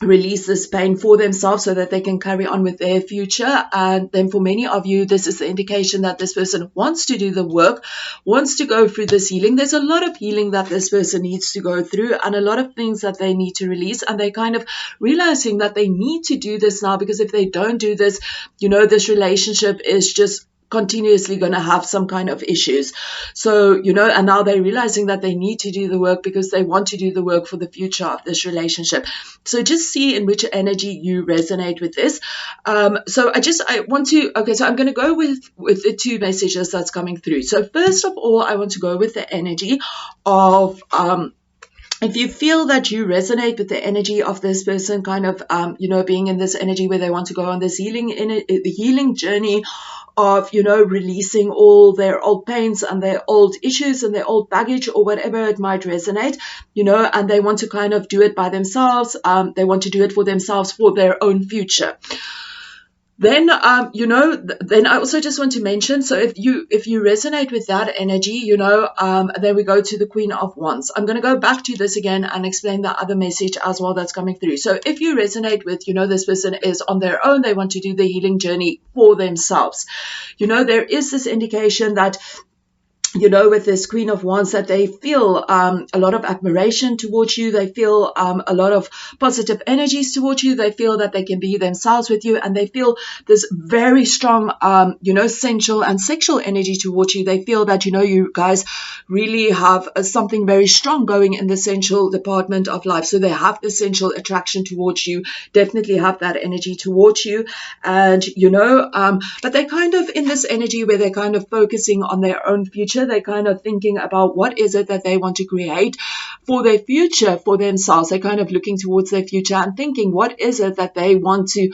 release this pain for themselves so that they can carry on with their future. And then for many of you, this is the indication that this person wants to do the work, wants to go through this healing. There's a lot of healing that this person needs to go through, and a lot of things that they need to release, and they're kind of realizing that they need to do this now, because if they don't do this, this relationship is just continuously going to have some kind of issues. So, and now they're realizing that they need to do the work because they want to do the work for the future of this relationship. So just see in which energy you resonate with this. So I'm going to go with the two messages that's coming through. So first of all, I want to go with the energy of, if you feel that you resonate with the energy of this person, kind of, being in this energy where they want to go on this healing journey of, releasing all their old pains and their old issues and their old baggage or whatever it might resonate, and they want to kind of do it by themselves. They want to do it for themselves, for their own future. Then, then I also just want to mention, so if you resonate with that energy, then we go to the Queen of Wands. I'm going to go back to this again and explain the other message as well that's coming through. So if you resonate with, this person is on their own, they want to do the healing journey for themselves. There is this indication that, with this Queen of Wands, that they feel a lot of admiration towards you. They feel a lot of positive energies towards you. They feel that they can be themselves with you, and they feel this very strong, sensual and sexual energy towards you. They feel that, you guys really have something very strong going in the sensual department of life. So they have the sensual attraction towards you, definitely have that energy towards you. And, but they're kind of in this energy where they're kind of focusing on their own future. They're kind of thinking about what is it that they want to create for their future, for themselves. They're kind of looking towards their future and thinking, what is it that they want to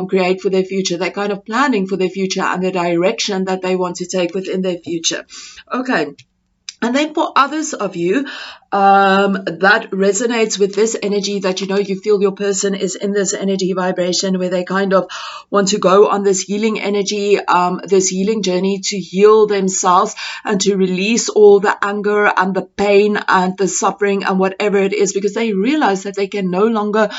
create for their future? They're kind of planning for their future and the direction that they want to take within their future. Okay. And then for others of you that resonates with this energy, that, you feel your person is in this energy vibration where they kind of want to go on this healing energy, this healing journey to heal themselves and to release all the anger and the pain and the suffering and whatever it is, because they realize that they can no longer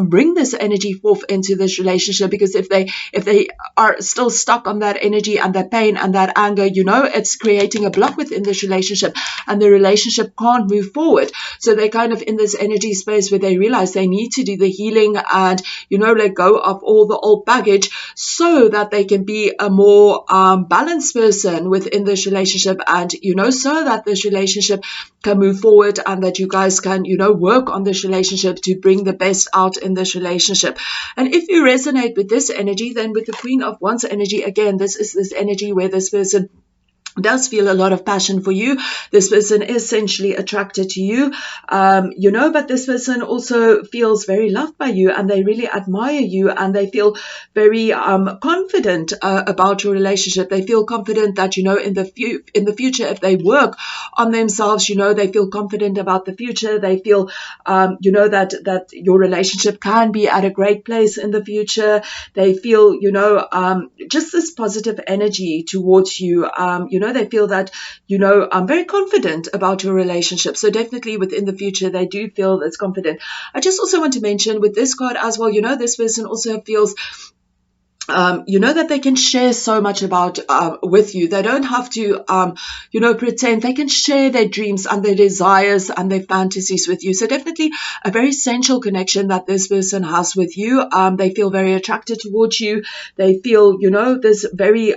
bring this energy forth into this relationship, because if they are still stuck on that energy and that pain and that anger, it's creating a block within this relationship, and the relationship can't move forward. So they're kind of in this energy space where they realize they need to do the healing and, let go of all the old baggage so that they can be a more balanced person within this relationship, and, so that this relationship can move forward, and that you guys can, work on this relationship to bring the best out in this relationship. And if you resonate with this energy, then with the Queen of Wands energy, again, this is this energy where this person does feel a lot of passion for you. This person is essentially attracted to you, but this person also feels very loved by you, and they really admire you, and they feel very confident about your relationship. They feel confident that, in the future, if they work on themselves, they feel confident about the future. They feel, that your relationship can be at a great place in the future. They feel, just this positive energy towards you. They feel that, I'm very confident about your relationship. So definitely within the future, they do feel that's confident. I just also want to mention with this card as well, this person also feels that they can share so much about with you. They don't have to, pretend. They can share their dreams and their desires and their fantasies with you. So definitely a very sensual connection that this person has with you. They feel very attracted towards you. They feel, this very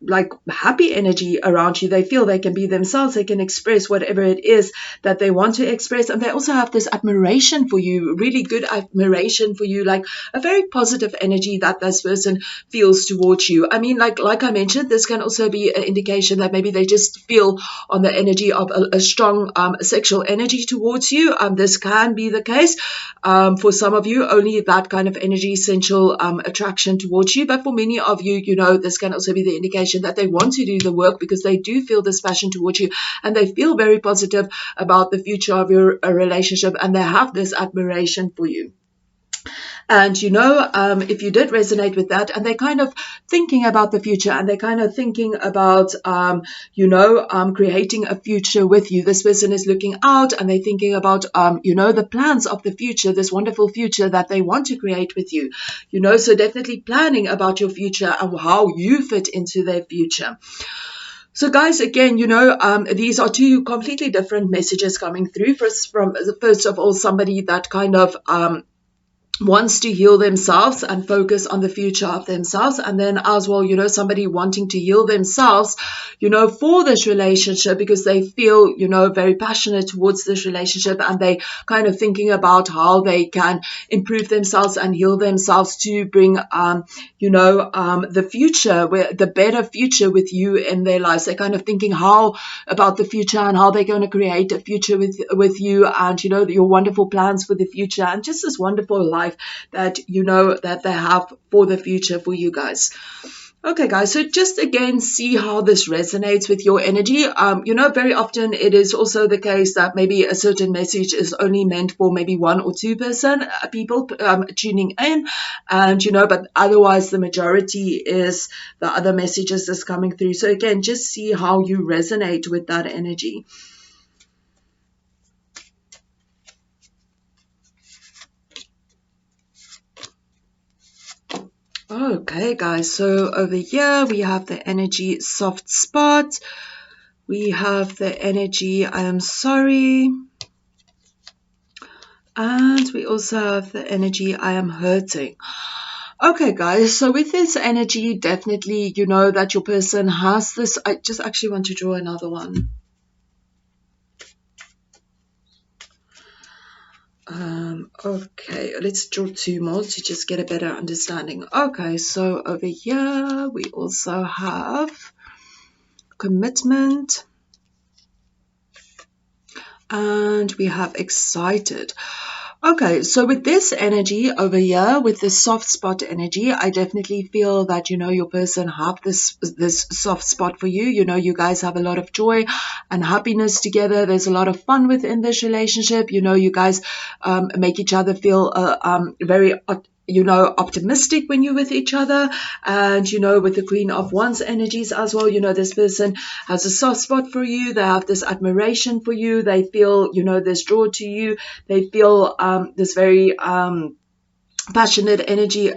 like happy energy around you. They feel they can be themselves. They can express whatever it is that they want to express. And they also have this admiration for you, really good admiration for you, like a very positive energy that this person feels towards you. I mean, like I mentioned, this can also be an indication that maybe they just feel on the energy of a strong sexual energy towards you. This can be the case. For some of you, only that kind of energy, sensual attraction towards you. But for many of you, this can also be the indication that they want to do the work, because they do feel this passion towards you, and they feel very positive about the future of your relationship, and they have this admiration for you. And, if you did resonate with that, and they're kind of thinking about the future, and they're kind of thinking about, creating a future with you. This person is looking out, and they're thinking about, the plans of the future, this wonderful future that they want to create with you. So definitely planning about your future and how you fit into their future. So guys, again, these are two completely different messages coming through. First of all, somebody that kind of, wants to heal themselves and focus on the future of themselves. And then as well, you know, somebody wanting to heal themselves, you know, for this relationship, because they feel, you know, very passionate towards this relationship, and they kind of thinking about how they can improve themselves and heal themselves to bring, the future, where the better future with you in their lives. They're kind of thinking how about the future and how they're going to create a future with you, and, you know, your wonderful plans for the future, and just this wonderful life that, you know, that they have for the future for you guys. Okay, guys, so just again, see how this resonates with your energy. You know, very often it is also the case that maybe a certain message is only meant for maybe 1 or 2 people tuning in, and, you know, but otherwise the majority is the other messages that's coming through. So again, just see how you resonate with that energy. Okay, guys, so over here we have the energy soft spot. We have the energy I am sorry. And we also have the energy I am hurting. Okay, guys, so with this energy, definitely, you know, that your person has this. I just actually want to draw another one. Okay, let's draw 2 more to just get a better understanding. Okay, so over here we also have commitment, and we have excited. Okay, so with this energy over here, with this soft spot energy, I definitely feel that, you know, your person have this soft spot for you. You know, you guys have a lot of joy and happiness together. There's a lot of fun within this relationship. You know, you guys make each other feel very you know, optimistic when you're with each other. And, you know, with the Queen of Wands energies as well, you know, this person has a soft spot for you. They have this admiration for you. They feel, you know, this draw to you. They feel this very passionate energy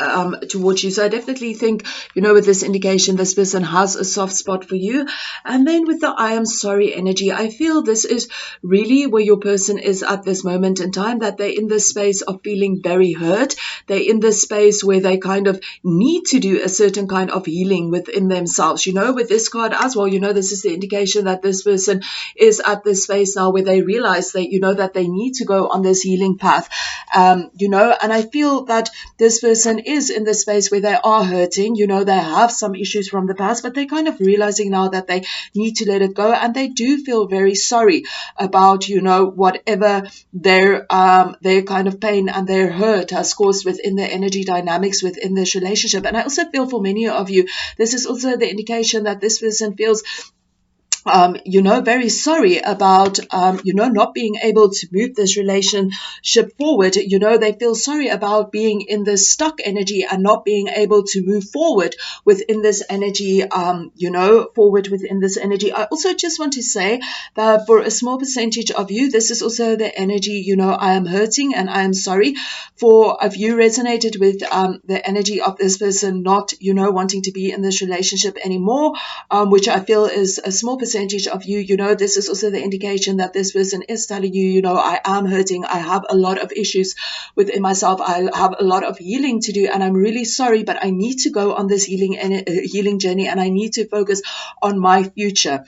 towards you. So I definitely think, you know, with this indication, this person has a soft spot for you. And then with the I am sorry energy, I feel this is really where your person is at this moment in time, that they're in this space of feeling very hurt. They're in this space where they kind of need to do a certain kind of healing within themselves. You know, with this card as well, you know, this is the indication that this person is at this space now where they realize that, you know, that they need to go on this healing path. You know, and I feel that this person is in the space where they are hurting. You know, they have some issues from the past, but they're kind of realizing now that they need to let it go, and they do feel very sorry about, you know, whatever their kind of pain and their hurt has caused within the energy dynamics within this relationship. And I also feel for many of you, this is also the indication that this person feels you know, very sorry about, you know, not being able to move this relationship forward. You know, they feel sorry about being in this stuck energy and not being able to move forward within this energy, you know, forward within this energy. I also just want to say that for a small percentage of you, this is also the energy, you know, I am hurting and I am sorry. For if you resonated with the energy of this person not, you know, wanting to be in this relationship anymore, which I feel is a small percentage of you, you know, this is also the indication that this person is telling you, you know, I am hurting. I have a lot of issues within myself. I have a lot of healing to do, and I'm really sorry, but I need to go on this healing journey, and I need to focus on my future.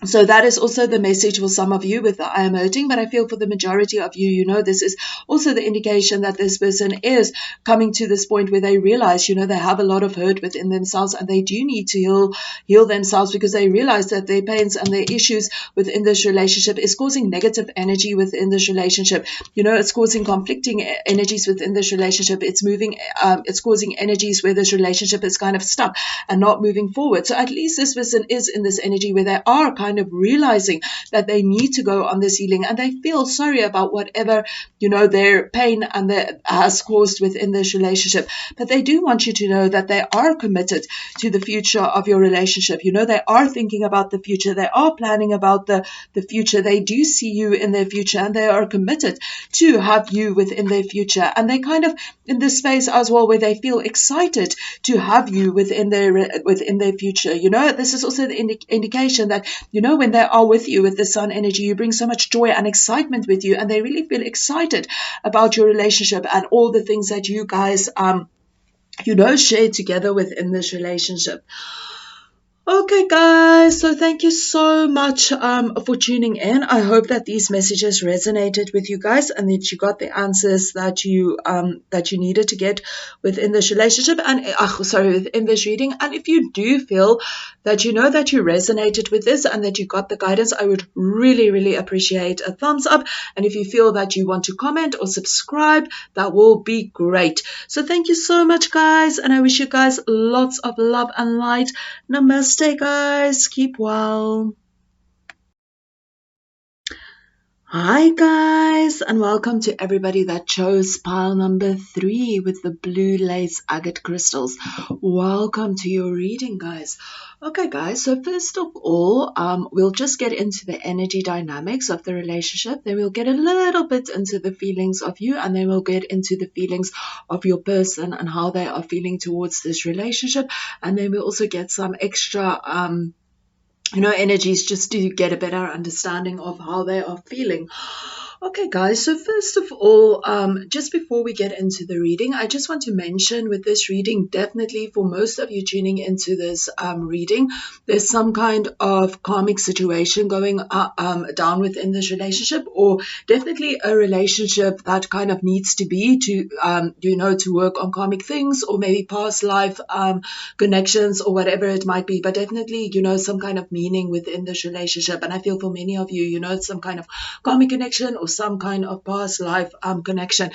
So that is also the message for some of you with the I am hurting, but I feel for the majority of you, you know, this is also the indication that this person is coming to this point where they realize, you know, they have a lot of hurt within themselves, and they do need to heal themselves, because they realize that their pains and their issues within this relationship is causing negative energy within this relationship. You know, it's causing conflicting energies within this relationship. It's it's causing energies where this relationship is kind of stuck and not moving forward. So at least this person is in this energy where they are kind of realizing that they need to go on this healing, and they feel sorry about whatever, you know, their pain and that has caused within this relationship. But they do want you to know that they are committed to the future of your relationship. You know, they are thinking about the future. They are planning about the future. They do see you in their future, and they are committed to have you within their future. And they kind of in this space as well where they feel excited to have you within their future. You know, this is also the indication that when they are with you with the sun energy, you bring so much joy and excitement with you, and they really feel excited about your relationship and all the things that you guys, share together within this relationship. Okay, guys, so thank you so much for tuning in. I hope that these messages resonated with you guys and that you got the answers that you needed to get within this relationship and within this reading. And if you do feel that that you resonated with this and that you got the guidance, I would really, really appreciate a thumbs up. And if you feel that you want to comment or subscribe, that will be great. So thank you so much, guys, and I wish you guys lots of love and light. Namaste, guys. Keep well. Hi, guys, and welcome to everybody that chose pile number 3 with the blue lace agate crystals. Welcome to your reading, guys. Okay, guys, so first of all, we'll just get into the energy dynamics of the relationship. Then we'll get a little bit into the feelings of you, and then we'll get into the feelings of your person and how they are feeling towards this relationship. And then we'll also get some extra energies just to get a better understanding of how they are feeling. Okay, guys, so first of all, just before we get into the reading, I just want to mention with this reading, definitely for most of you tuning into this reading, there's some kind of karmic situation going down within this relationship, or definitely a relationship that kind of needs to be to work on karmic things, or maybe past life connections or whatever it might be, but definitely, some kind of meaning within this relationship. And I feel for many of you, it's some kind of karmic connection or some kind of past life connection.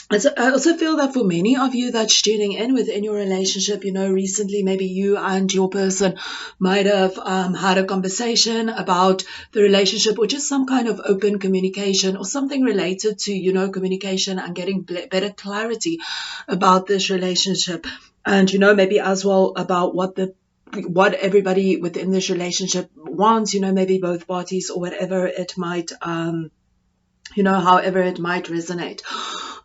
And so I also feel that for many of you that's tuning in within your relationship, recently maybe you and your person might have had a conversation about the relationship, or just some kind of open communication or something related to, communication and getting better clarity about this relationship. And, maybe as well about what everybody within this relationship wants, maybe both parties or whatever it might however it might resonate.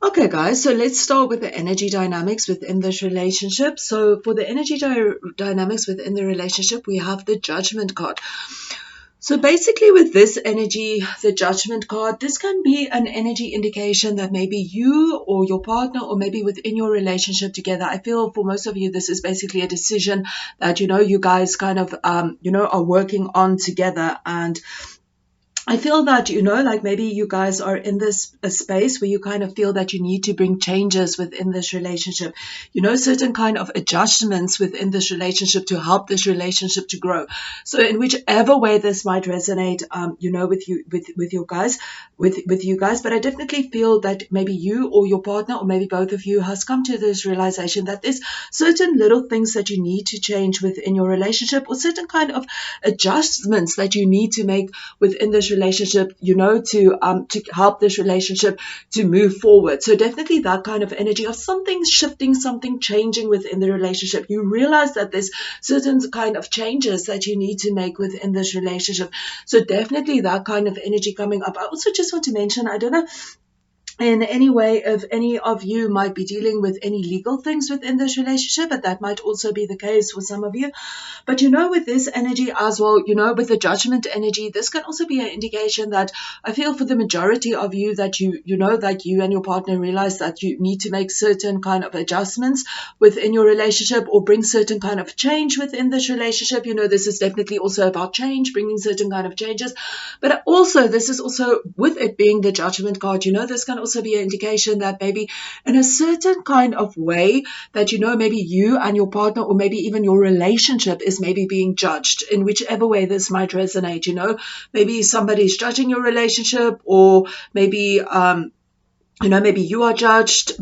Okay, guys, so let's start with the energy dynamics within this relationship. So for the energy dynamics within the relationship, we have the Judgment card. So basically with this energy, the Judgment card, this can be an energy indication that maybe you or your partner, or maybe within your relationship together, I feel for most of you, this is basically a decision that, you guys kind of, are working on together. And I feel that, like maybe you guys are in this space where you kind of feel that you need to bring changes within this relationship, certain kind of adjustments within this relationship to help this relationship to grow. So in whichever way this might resonate, with you guys, but I definitely feel that maybe you or your partner, or maybe both of you, has come to this realization that there's certain little things that you need to change within your relationship, or certain kind of adjustments that you need to make within this relationship, to help this relationship to move forward. So definitely that kind of energy of something shifting, something changing within the relationship. You realize that there's certain kind of changes that you need to make within this relationship. So definitely that kind of energy coming up. I also just want to mention, I don't know in any way if any of you might be dealing with any legal things within this relationship, but that might also be the case for some of you. But with this energy as well, with the Judgment energy, this can also be an indication that I feel for the majority of you that that you and your partner realize that you need to make certain kind of adjustments within your relationship, or bring certain kind of change within this relationship. This is definitely also about change, bringing certain kind of changes. But also this is also, with it being the Judgment card, this can also be an indication that maybe in a certain kind of way that maybe you and your partner, or maybe even your relationship, is maybe being judged, in whichever way this might resonate. Maybe somebody's judging your relationship, or maybe maybe you are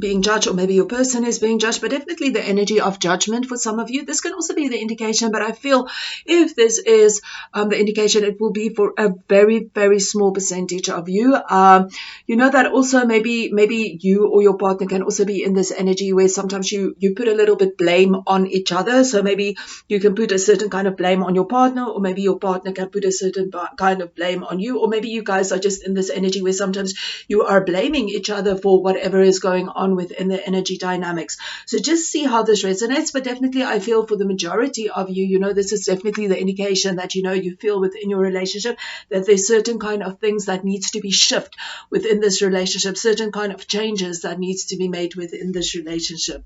being judged, or maybe your person is being judged, but definitely the energy of judgment for some of you. This can also be the indication, but I feel if this is the indication, it will be for a very, very small percentage of you. That also maybe you or your partner can also be in this energy where sometimes you put a little bit blame on each other. So maybe you can put a certain kind of blame on your partner, or maybe your partner can put a certain kind of blame on you, or maybe you guys are just in this energy where sometimes you are blaming each other other for whatever is going on within the energy dynamics. So just see how this resonates. But definitely I feel for the majority of you, this is definitely the indication that, you feel within your relationship that there's certain kind of things that needs to be shifted within this relationship, certain kind of changes that needs to be made within this relationship.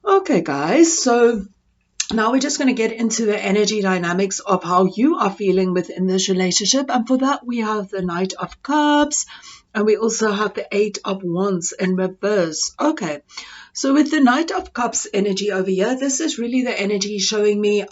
Okay, guys, so now we're just going to get into the energy dynamics of how you are feeling within this relationship. And for that, we have the Knight of Cups, and we also have the Eight of Wands in reverse. Okay, so with the Knight of Cups energy over here, this is really the energy showing me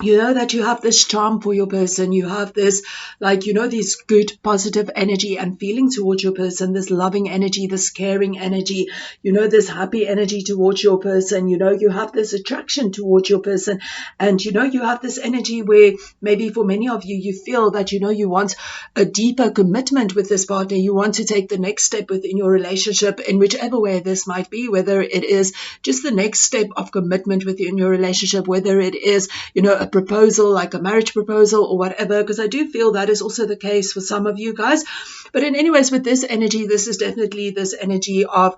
that you have this charm for your person. You have this, this good, positive energy and feeling towards your person, this loving energy, this caring energy, this happy energy towards your person. You have this attraction towards your person. And, you have this energy where maybe for many of you, you feel that, you want a deeper commitment with this partner. You want to take the next step within your relationship in whichever way this might be, whether it is just the next step of commitment within your relationship, whether it is, a proposal, like a marriage proposal or whatever, because I do feel that is also the case for some of you guys. But in anyways, with this energy, this is definitely this energy of,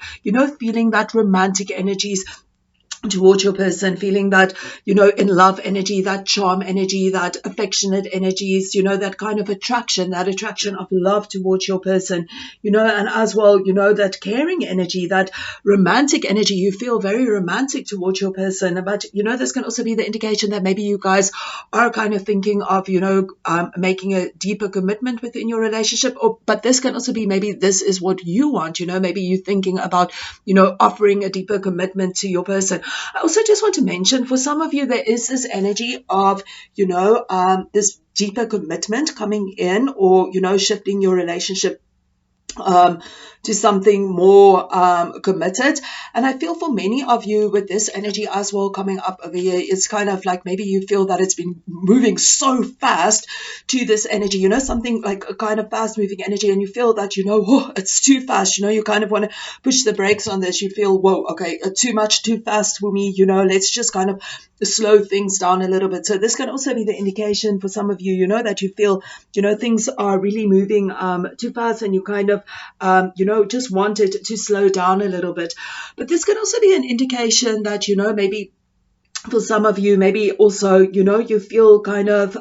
feeling that romantic energies towards your person, feeling that, in love energy, that charm energy, that affectionate energies, that kind of attraction, of love towards your person, and as well, that caring energy, that romantic energy. You feel very romantic towards your person. But, this can also be the indication that maybe you guys are kind of thinking of, making a deeper commitment within your relationship. But this can also be maybe this is what you want, maybe you're thinking about, offering a deeper commitment to your person. I also just want to mention, for some of you, there is this energy of, this deeper commitment coming in, or, shifting your relationship to something more committed. And I feel for many of you with this energy as well coming up over here, it's kind of like maybe you feel that it's been moving so fast to this energy, something like a kind of fast moving energy, and you feel that, oh, it's too fast, you kind of want to push the brakes on this. You feel, whoa, okay, too much, too fast for me, let's just kind of slow things down a little bit. So this can also be the indication for some of you, that you feel, things are really moving too fast, and you kind of, just want it to slow down a little bit. But this can also be an indication that, maybe for some of you, maybe also, you feel kind of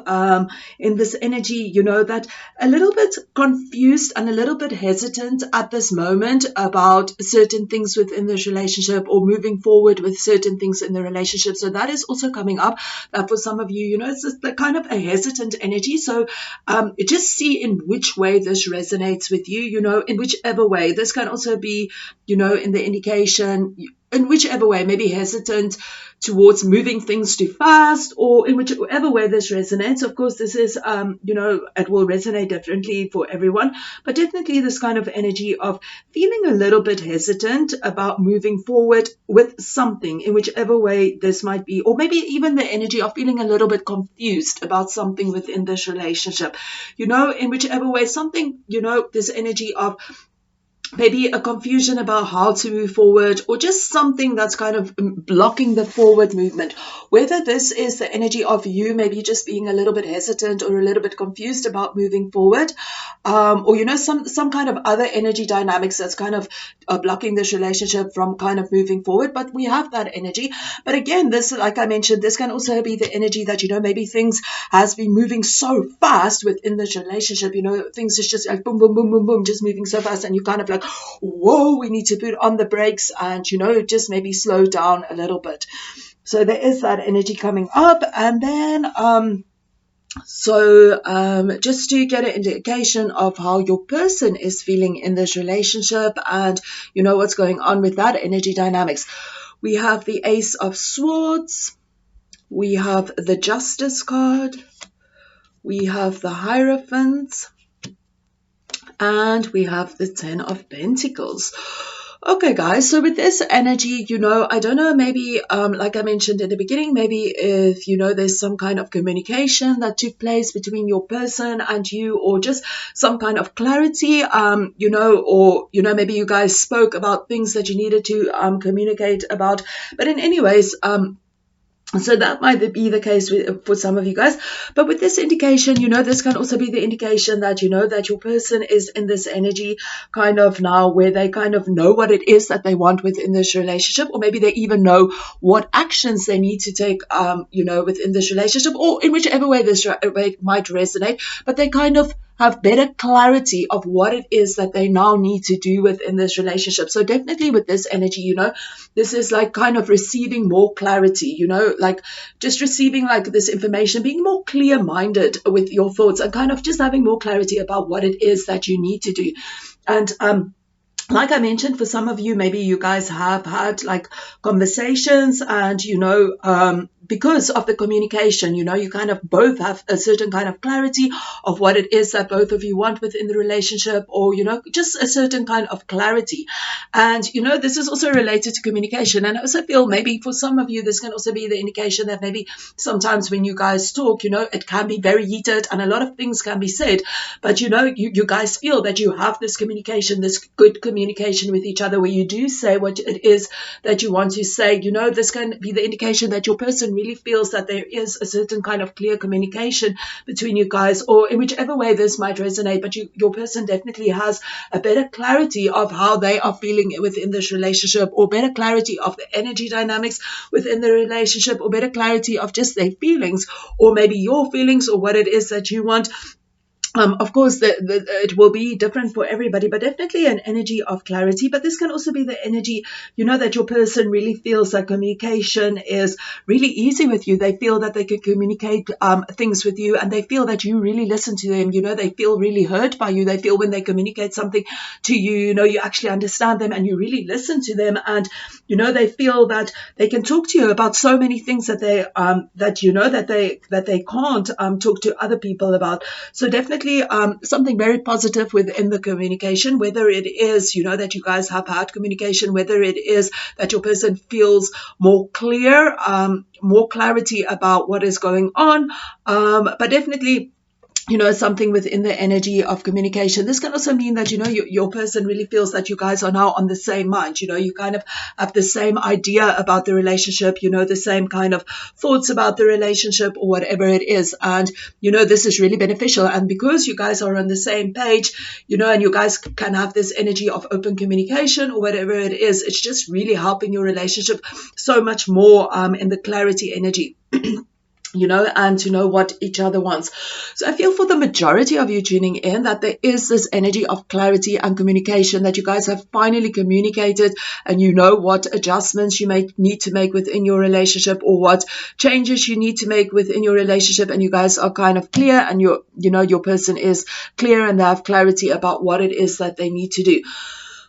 in this energy, that a little bit confused and a little bit hesitant at this moment about certain things within this relationship, or moving forward with certain things in the relationship. So that is also coming up for some of you, it's just the kind of a hesitant energy. So just see in which way this resonates with you, in whichever way. This can also be, in the indication, in whichever way, maybe hesitant towards moving things too fast, or in whichever way this resonates. Of course, this is, it will resonate differently for everyone, but definitely this kind of energy of feeling a little bit hesitant about moving forward with something, in whichever way this might be, or maybe even the energy of feeling a little bit confused about something within this relationship, in whichever way, something, this energy of maybe a confusion about how to move forward, or just something that's kind of blocking the forward movement. Whether this is the energy of you maybe just being a little bit hesitant or a little bit confused about moving forward, or some kind of other energy dynamics that's kind of blocking this relationship from kind of moving forward. But we have that energy. But again, this, like I mentioned, this can also be the energy that, maybe things has been moving so fast within this relationship, things is just like boom, boom, boom, boom, boom, just moving so fast, and you kind of like, whoa, we need to put on the brakes and, just maybe slow down a little bit. So there is that energy coming up. And then, just to get an indication of how your person is feeling in this relationship, and, what's going on with that energy dynamics, we have the Ace of Swords, we have the Justice card, we have the Hierophant, and we have the Ten of Pentacles. Okay, guys, so with this energy, I don't know, maybe, like I mentioned in the beginning, maybe if, there's some kind of communication that took place between your person and you, or just some kind of clarity, or, maybe you guys spoke about things that you needed to communicate about. But in any ways, So that might be the case for some of you guys. But with this indication, this can also be the indication that, that your person is in this energy kind of now where they kind of know what it is that they want within this relationship, or maybe they even know what actions they need to take, within this relationship, or in whichever way this way might resonate. But they kind of have better clarity of what it is that they now need to do within this relationship. So definitely with this energy, this is like kind of receiving more clarity, like just receiving like this information, being more clear-minded with your thoughts, and kind of just having more clarity about what it is that you need to do. And like I mentioned, for some of you, maybe you guys have had like conversations, and because of the communication, you kind of both have a certain kind of clarity of what it is that both of you want within the relationship, or just a certain kind of clarity. And this is also related to communication. And I also feel maybe for some of you, this can also be the indication that maybe sometimes when you guys talk, it can be very heated and a lot of things can be said, but you guys feel that you have this communication, this good communication with each other, where you do say what it is that you want to say. This can be the indication that your person really feels that there is a certain kind of clear communication between you guys, or in whichever way this might resonate, but your person definitely has a better clarity of how they are feeling within this relationship, or better clarity of the energy dynamics within the relationship, or better clarity of just their feelings, or maybe your feelings, or what it is that you want. Of course, it will be different for everybody, but definitely an energy of clarity. But this can also be the energy, that your person really feels that communication is really easy with you. They feel that they can communicate things with you, and they feel that you really listen to them. They feel really heard by you. They feel when they communicate something to you, you actually understand them and you really listen to them. And, they feel that they can talk to you about so many things that they can't talk to other people about. So definitely something very positive within the communication, whether it is, that you guys have had communication, whether it is that your person feels more clear, more clarity about what is going on, but definitely something within the energy of communication. This can also mean that, your person really feels that you guys are now on the same mind. You kind of have the same idea about the relationship, the same kind of thoughts about the relationship, or whatever it is. And, this is really beneficial. And because you guys are on the same page, and you guys can have this energy of open communication, or whatever it is, it's just really helping your relationship so much more in the clarity energy. And to know what each other wants. So I feel for the majority of you tuning in that there is this energy of clarity and communication, that you guys have finally communicated, and you know what adjustments you may need to make within your relationship, or what changes you need to make within your relationship, and you guys are kind of clear, and your person is clear, and they have clarity about what it is that they need to do.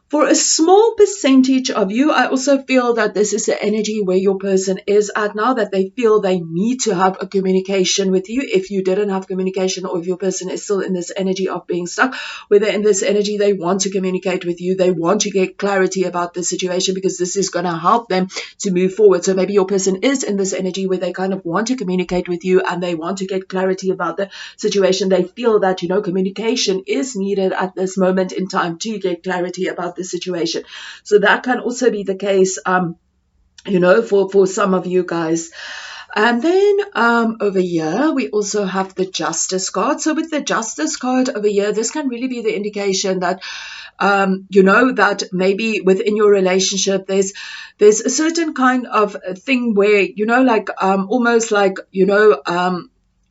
For a small percentage of you, I also feel that this is the energy where your person is at now, that they feel they need to have a communication with you. If you didn't have communication, or if your person is still in this energy of being stuck, whether in this energy they want to communicate with you, they want to get clarity about the situation, because this is going to help them to move forward. So maybe your person is in this energy where they kind of want to communicate with you, and they want to get clarity about the situation. They feel that, communication is needed at this moment in time to get clarity about the situation. So that can also be the case, for some of you guys. And then over here, we also have the Justice card. So with the Justice card over here, this can really be the indication that, that maybe within your relationship, there's a certain kind of thing where, almost like,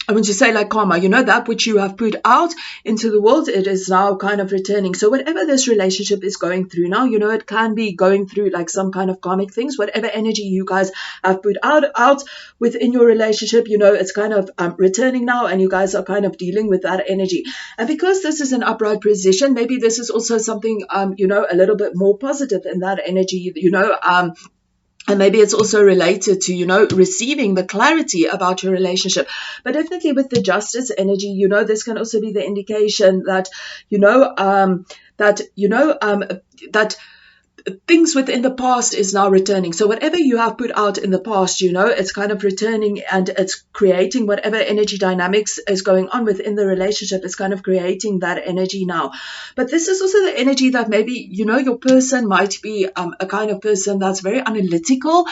I want to say like karma, that which you have put out into the world, it is now kind of returning. So whatever this relationship is going through now, it can be going through like some kind of karmic things. Whatever energy you guys have put out within your relationship, it's kind of returning now, and you guys are kind of dealing with that energy. And because this is an upright position, maybe this is also something, a little bit more positive in that energy, and maybe it's also related to, receiving the clarity about your relationship. But definitely with the Justice energy, this can also be the indication that, that things within the past is now returning. So whatever you have put out in the past, it's kind of returning, and it's creating whatever energy dynamics is going on within the relationship. It's kind of creating that energy now. But this is also the energy that maybe, your person might be a kind of person that's very analytical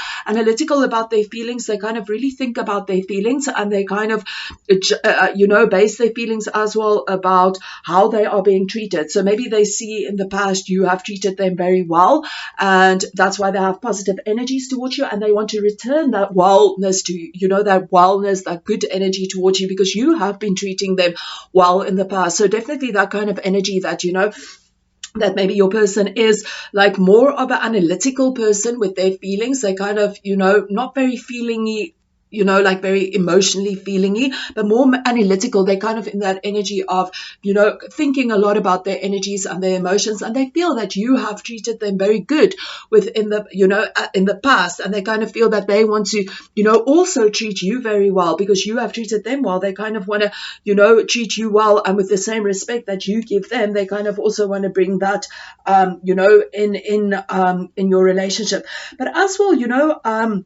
about their feelings. They kind of really think about their feelings, and they kind of, base their feelings as well about how they are being treated. So maybe they see in the past you have treated them very well, and that's why they have positive energies towards you, and they want to return that wellness to you, that wellness, that good energy towards you, because you have been treating them well in the past. So definitely that kind of energy that, that maybe your person is like more of an analytical person with their feelings. They kind of, not very feelingy, like very emotionally feelingy, but more analytical. They're kind of in that energy of, thinking a lot about their energies and their emotions, and they feel that you have treated them very good within the, in the past, and they kind of feel that they want to, also treat you very well because you have treated them well. They kind of want to, treat you well, and with the same respect that you give them, they kind of also want to bring that, in your relationship. But as well,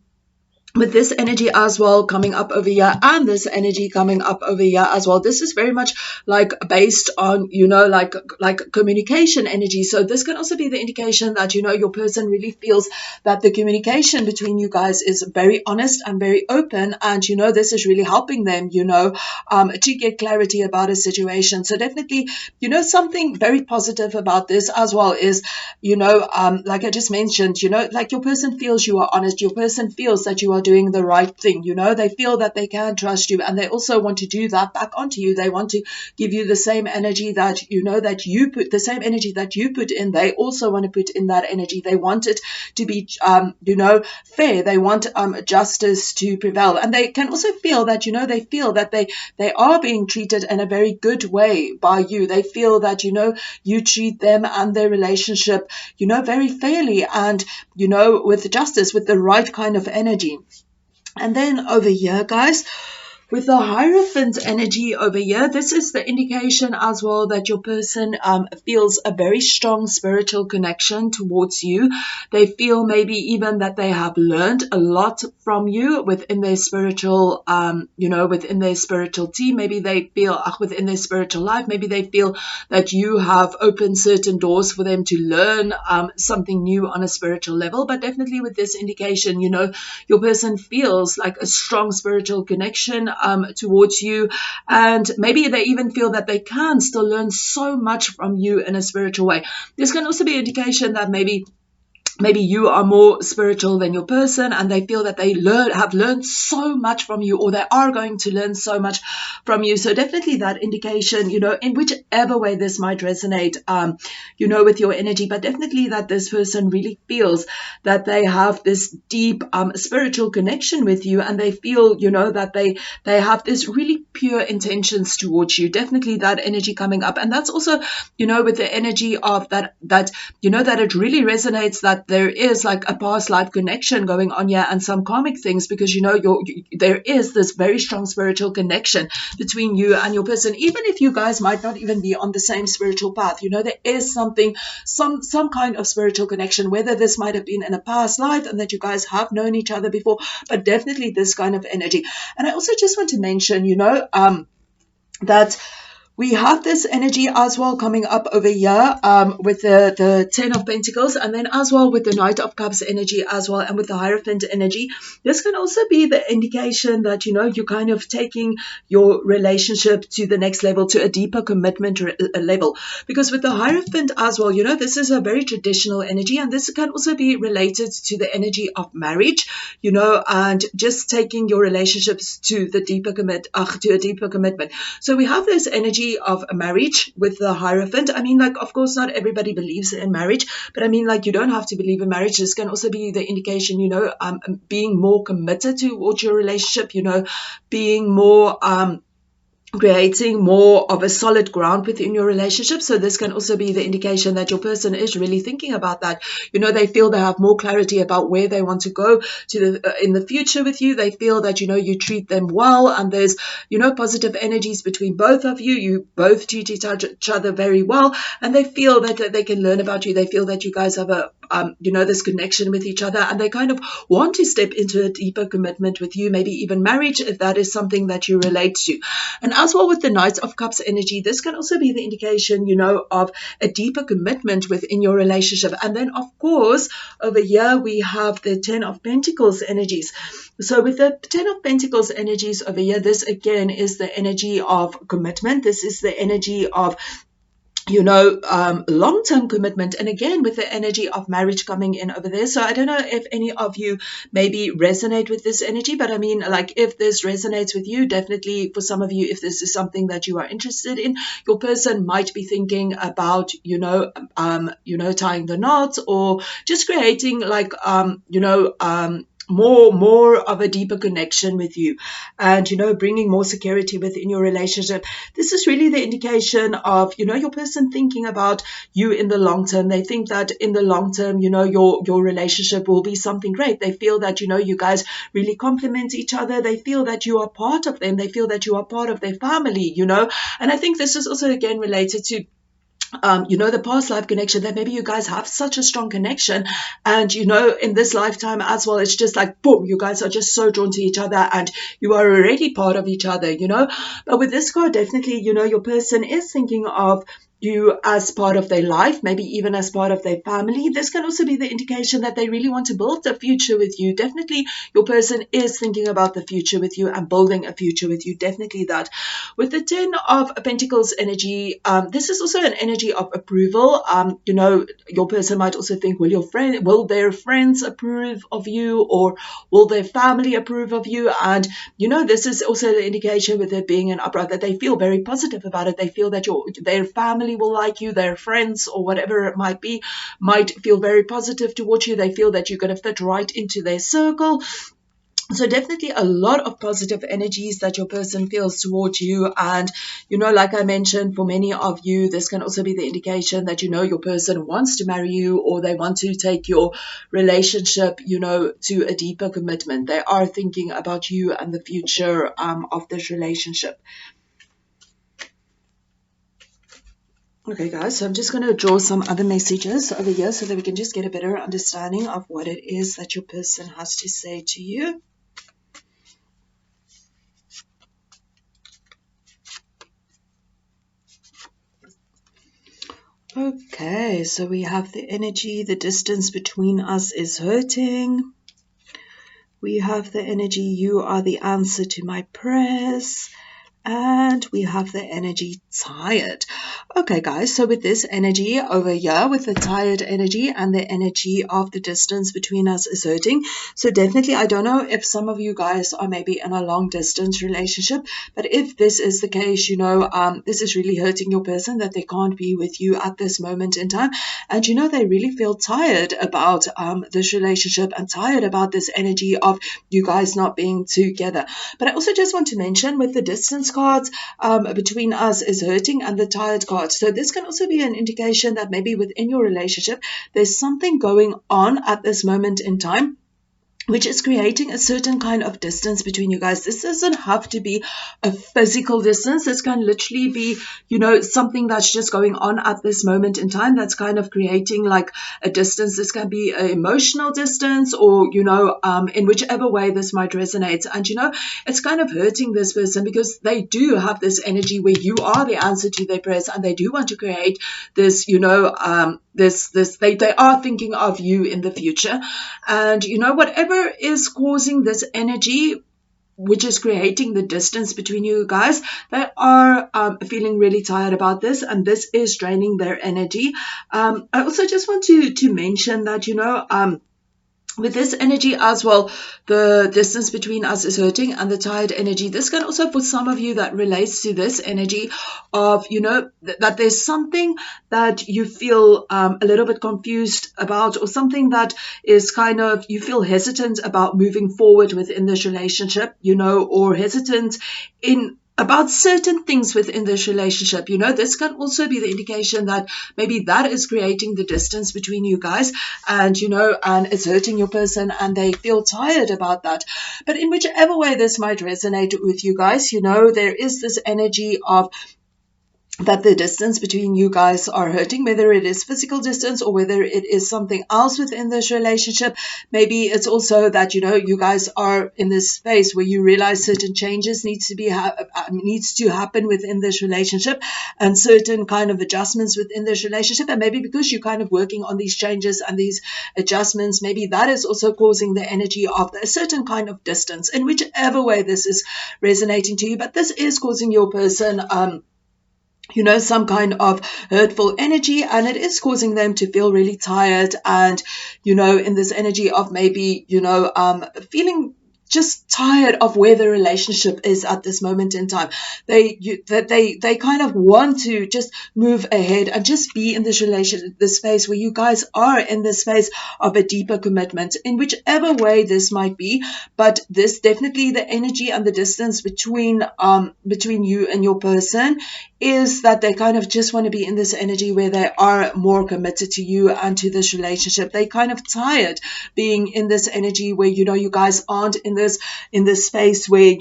with this energy as well coming up over here, and this energy coming up over here as well, this is very much like based on, like communication energy. So this can also be the indication that, your person really feels that the communication between you guys is very honest and very open, and, this is really helping them, to get clarity about a situation. So definitely, something very positive about this as well is, like I just mentioned, like your person feels you are honest, your person feels that you are doing the right thing. They feel that they can trust you, and they also want to do that back onto you. They want to give you the same energy that, that you put, the same energy that you put in. They also want to put in that energy. They want it to be, fair. They want justice to prevail, and they can also feel that, they feel that they are being treated in a very good way by you. They feel that, you treat them and their relationship, very fairly, and, with justice, with the right kind of energy. And then over here, guys, with the Hierophant energy over here, this is the indication as well that your person feels a very strong spiritual connection towards you. They feel maybe even that they have learned a lot from you within their spiritual, within their spirituality. Maybe they feel within their spiritual life, maybe they feel that you have opened certain doors for them to learn something new on a spiritual level. But definitely with this indication, your person feels like a strong spiritual connection towards you, and maybe they even feel that they can still learn so much from you in a spiritual way. This can also be an indication that maybe you are more spiritual than your person, and they feel that they have learned so much from you, or they are going to learn so much from you. So definitely that indication, in whichever way this might resonate, with your energy, but definitely that this person really feels that they have this deep spiritual connection with you, and they feel, that they have this really pure intentions towards you. Definitely that energy coming up. And that's also, with the energy of that it really resonates that there is like a past life connection going on here, and some karmic things, because there is this very strong spiritual connection between you and your person, even if you guys might not even be on the same spiritual path. There is something, some kind of spiritual connection, whether this might have been in a past life and that you guys have known each other before, but definitely this kind of energy. And I also just want to mention, that we have this energy as well coming up over here with the 10 of Pentacles, and then as well with the Knight of Cups energy as well, and with the Hierophant energy. This can also be the indication that, you're kind of taking your relationship to the next level, to a deeper commitment level. Because with the Hierophant as well, this is a very traditional energy, and this can also be related to the energy of marriage, and just taking your relationships to the deeper to a deeper commitment. So we have this energy of marriage with the Hierophant. I mean, like, of course, not everybody believes in marriage, but I mean, like, you don't have to believe in marriage. This can also be the indication, being more committed towards your relationship, being more creating more of a solid ground within your relationship. So this can also be the indication that your person is really thinking about that. They feel they have more clarity about where they want to go to in the future with you. They feel that, you treat them well, and there's, positive energies between both of you. You both treat each other very well, and they feel that they can learn about you. They feel that you guys have a this connection with each other, and they kind of want to step into a deeper commitment with you, maybe even marriage, if that is something that you relate to. And as well with the Knight of Cups energy, this can also be the indication, of a deeper commitment within your relationship. And then, of course, over here we have the Ten of Pentacles energies. So with the Ten of Pentacles energies over here, this again is the energy of commitment. This is the energy of long-term commitment, and again with the energy of marriage coming in over there. So I don't know if any of you maybe resonate with this energy, but I mean, like, if this resonates with you, definitely for some of you, if this is something that you are interested in, your person might be thinking about tying the knots, or just creating like more of a deeper connection with you, and bringing more security within your relationship. This is really the indication of your person thinking about you in the long term. They think that in the long term your relationship will be something great. They feel that you guys really complement each other. They feel that you are part of them. They feel that you are part of their family, and I think this is also again related to the past life connection, that maybe you guys have such a strong connection, and in this lifetime as well, it's just like boom, you guys are just so drawn to each other, and you are already part of each other. But with this card, definitely your person is thinking of you as part of their life, maybe even as part of their family. This can also be the indication that they really want to build a future with you. Definitely your person is thinking about the future with you and building a future with you. Definitely that. With the Ten of Pentacles energy, this is also an energy of approval. Your person might also think, will their friends approve of you, or will their family approve of you? And this is also the indication with it being an upright, that they feel very positive about it. They feel that their family will like you, their friends or whatever it might be might feel very positive towards you. They feel that you're going to fit right into their circle. So definitely a lot of positive energies that your person feels towards you. And, like I mentioned, for many of you, this can also be the indication that, your person wants to marry you, or they want to take your relationship, to a deeper commitment. They are thinking about you and the future of this relationship. Okay, guys, so I'm just going to draw some other messages over here so that we can just get a better understanding of what it is that your person has to say to you. Okay, so we have the energy, the distance between us is hurting. We have the energy, you are the answer to my prayers. And we have the energy tired. Okay, guys, so with this energy over here, with the tired energy and the energy of the distance between us is hurting. So definitely, I don't know if some of you guys are maybe in a long distance relationship, but if this is the case, this is really hurting your person, that they can't be with you at this moment in time. And they really feel tired about this relationship, and tired about this energy of you guys not being together. But I also just want to mention, with the distance cards between us is hurting and the tired card, so this can also be an indication that maybe within your relationship there's something going on at this moment in time, which is creating a certain kind of distance between you guys. This doesn't have to be a physical distance. This can literally be, something that's just going on at this moment in time that's kind of creating like a distance. This can be an emotional distance, or, in whichever way this might resonate. And, it's kind of hurting this person because they do have this energy where you are the answer to their prayers, and they do want to create this, they are thinking of you in the future. And, whatever is causing this energy, which is creating the distance between you guys, they are feeling really tired about this, and this is draining their energy. I also just want to mention that, with this energy as well, the distance between us is hurting and the tired energy. This can also, for some of you, that relates to this energy of, that there's something that you feel a little bit confused about, or something that is kind of, you feel hesitant about moving forward within this relationship, or hesitant about certain things within this relationship. This can also be the indication that maybe that is creating the distance between you guys, and and it's hurting your person, and they feel tired about that. But in whichever way this might resonate with you guys, there is this energy of that the distance between you guys are hurting, whether it is physical distance or whether it is something else within this relationship. Maybe it's also that, you guys are in this space where you realize certain changes needs to happen within this relationship, and certain kind of adjustments within this relationship. And maybe because you're kind of working on these changes and these adjustments, maybe that is also causing the energy of a certain kind of distance, in whichever way this is resonating to you. But this is causing your person some kind of hurtful energy, and it is causing them to feel really tired, and in this energy of maybe feeling just tired of where the relationship is at this moment in time. They kind of want to just move ahead and just be in this space where you guys are in the space of a deeper commitment, in whichever way this might be. But this definitely, the energy and the distance between you and your person is that they kind of just want to be in this energy where they are more committed to you and to this relationship. They kind of tired being in this energy where you guys aren't in this space where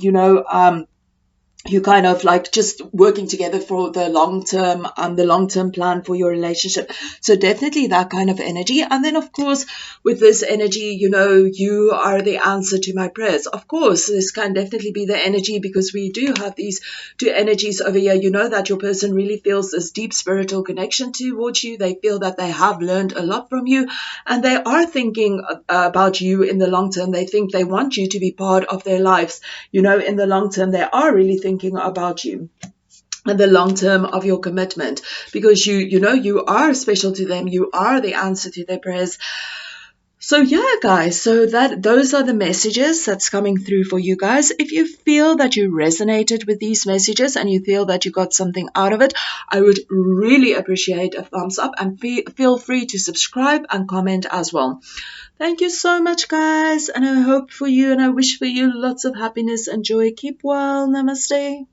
you kind of like just working together for the long term plan for your relationship. So definitely that kind of energy. And then of course with this energy, you are the answer to my prayers. Of course, this can definitely be the energy, because we do have these two energies over here. That your person really feels this deep spiritual connection towards you. They feel that they have learned a lot from you, and they are thinking about you in the long term. They think they want you to be part of their lives. In the long term, they are really thinking about you and the long term of your commitment, because you are special to them. You are the answer to their prayers. So yeah, guys, so those are the messages that's coming through for you guys. If you feel that you resonated with these messages and you feel that you got something out of it, I would really appreciate a thumbs up, and feel free to subscribe and comment as well. Thank you so much, guys, and I hope for you and I wish for you lots of happiness and joy. Keep well. Namaste.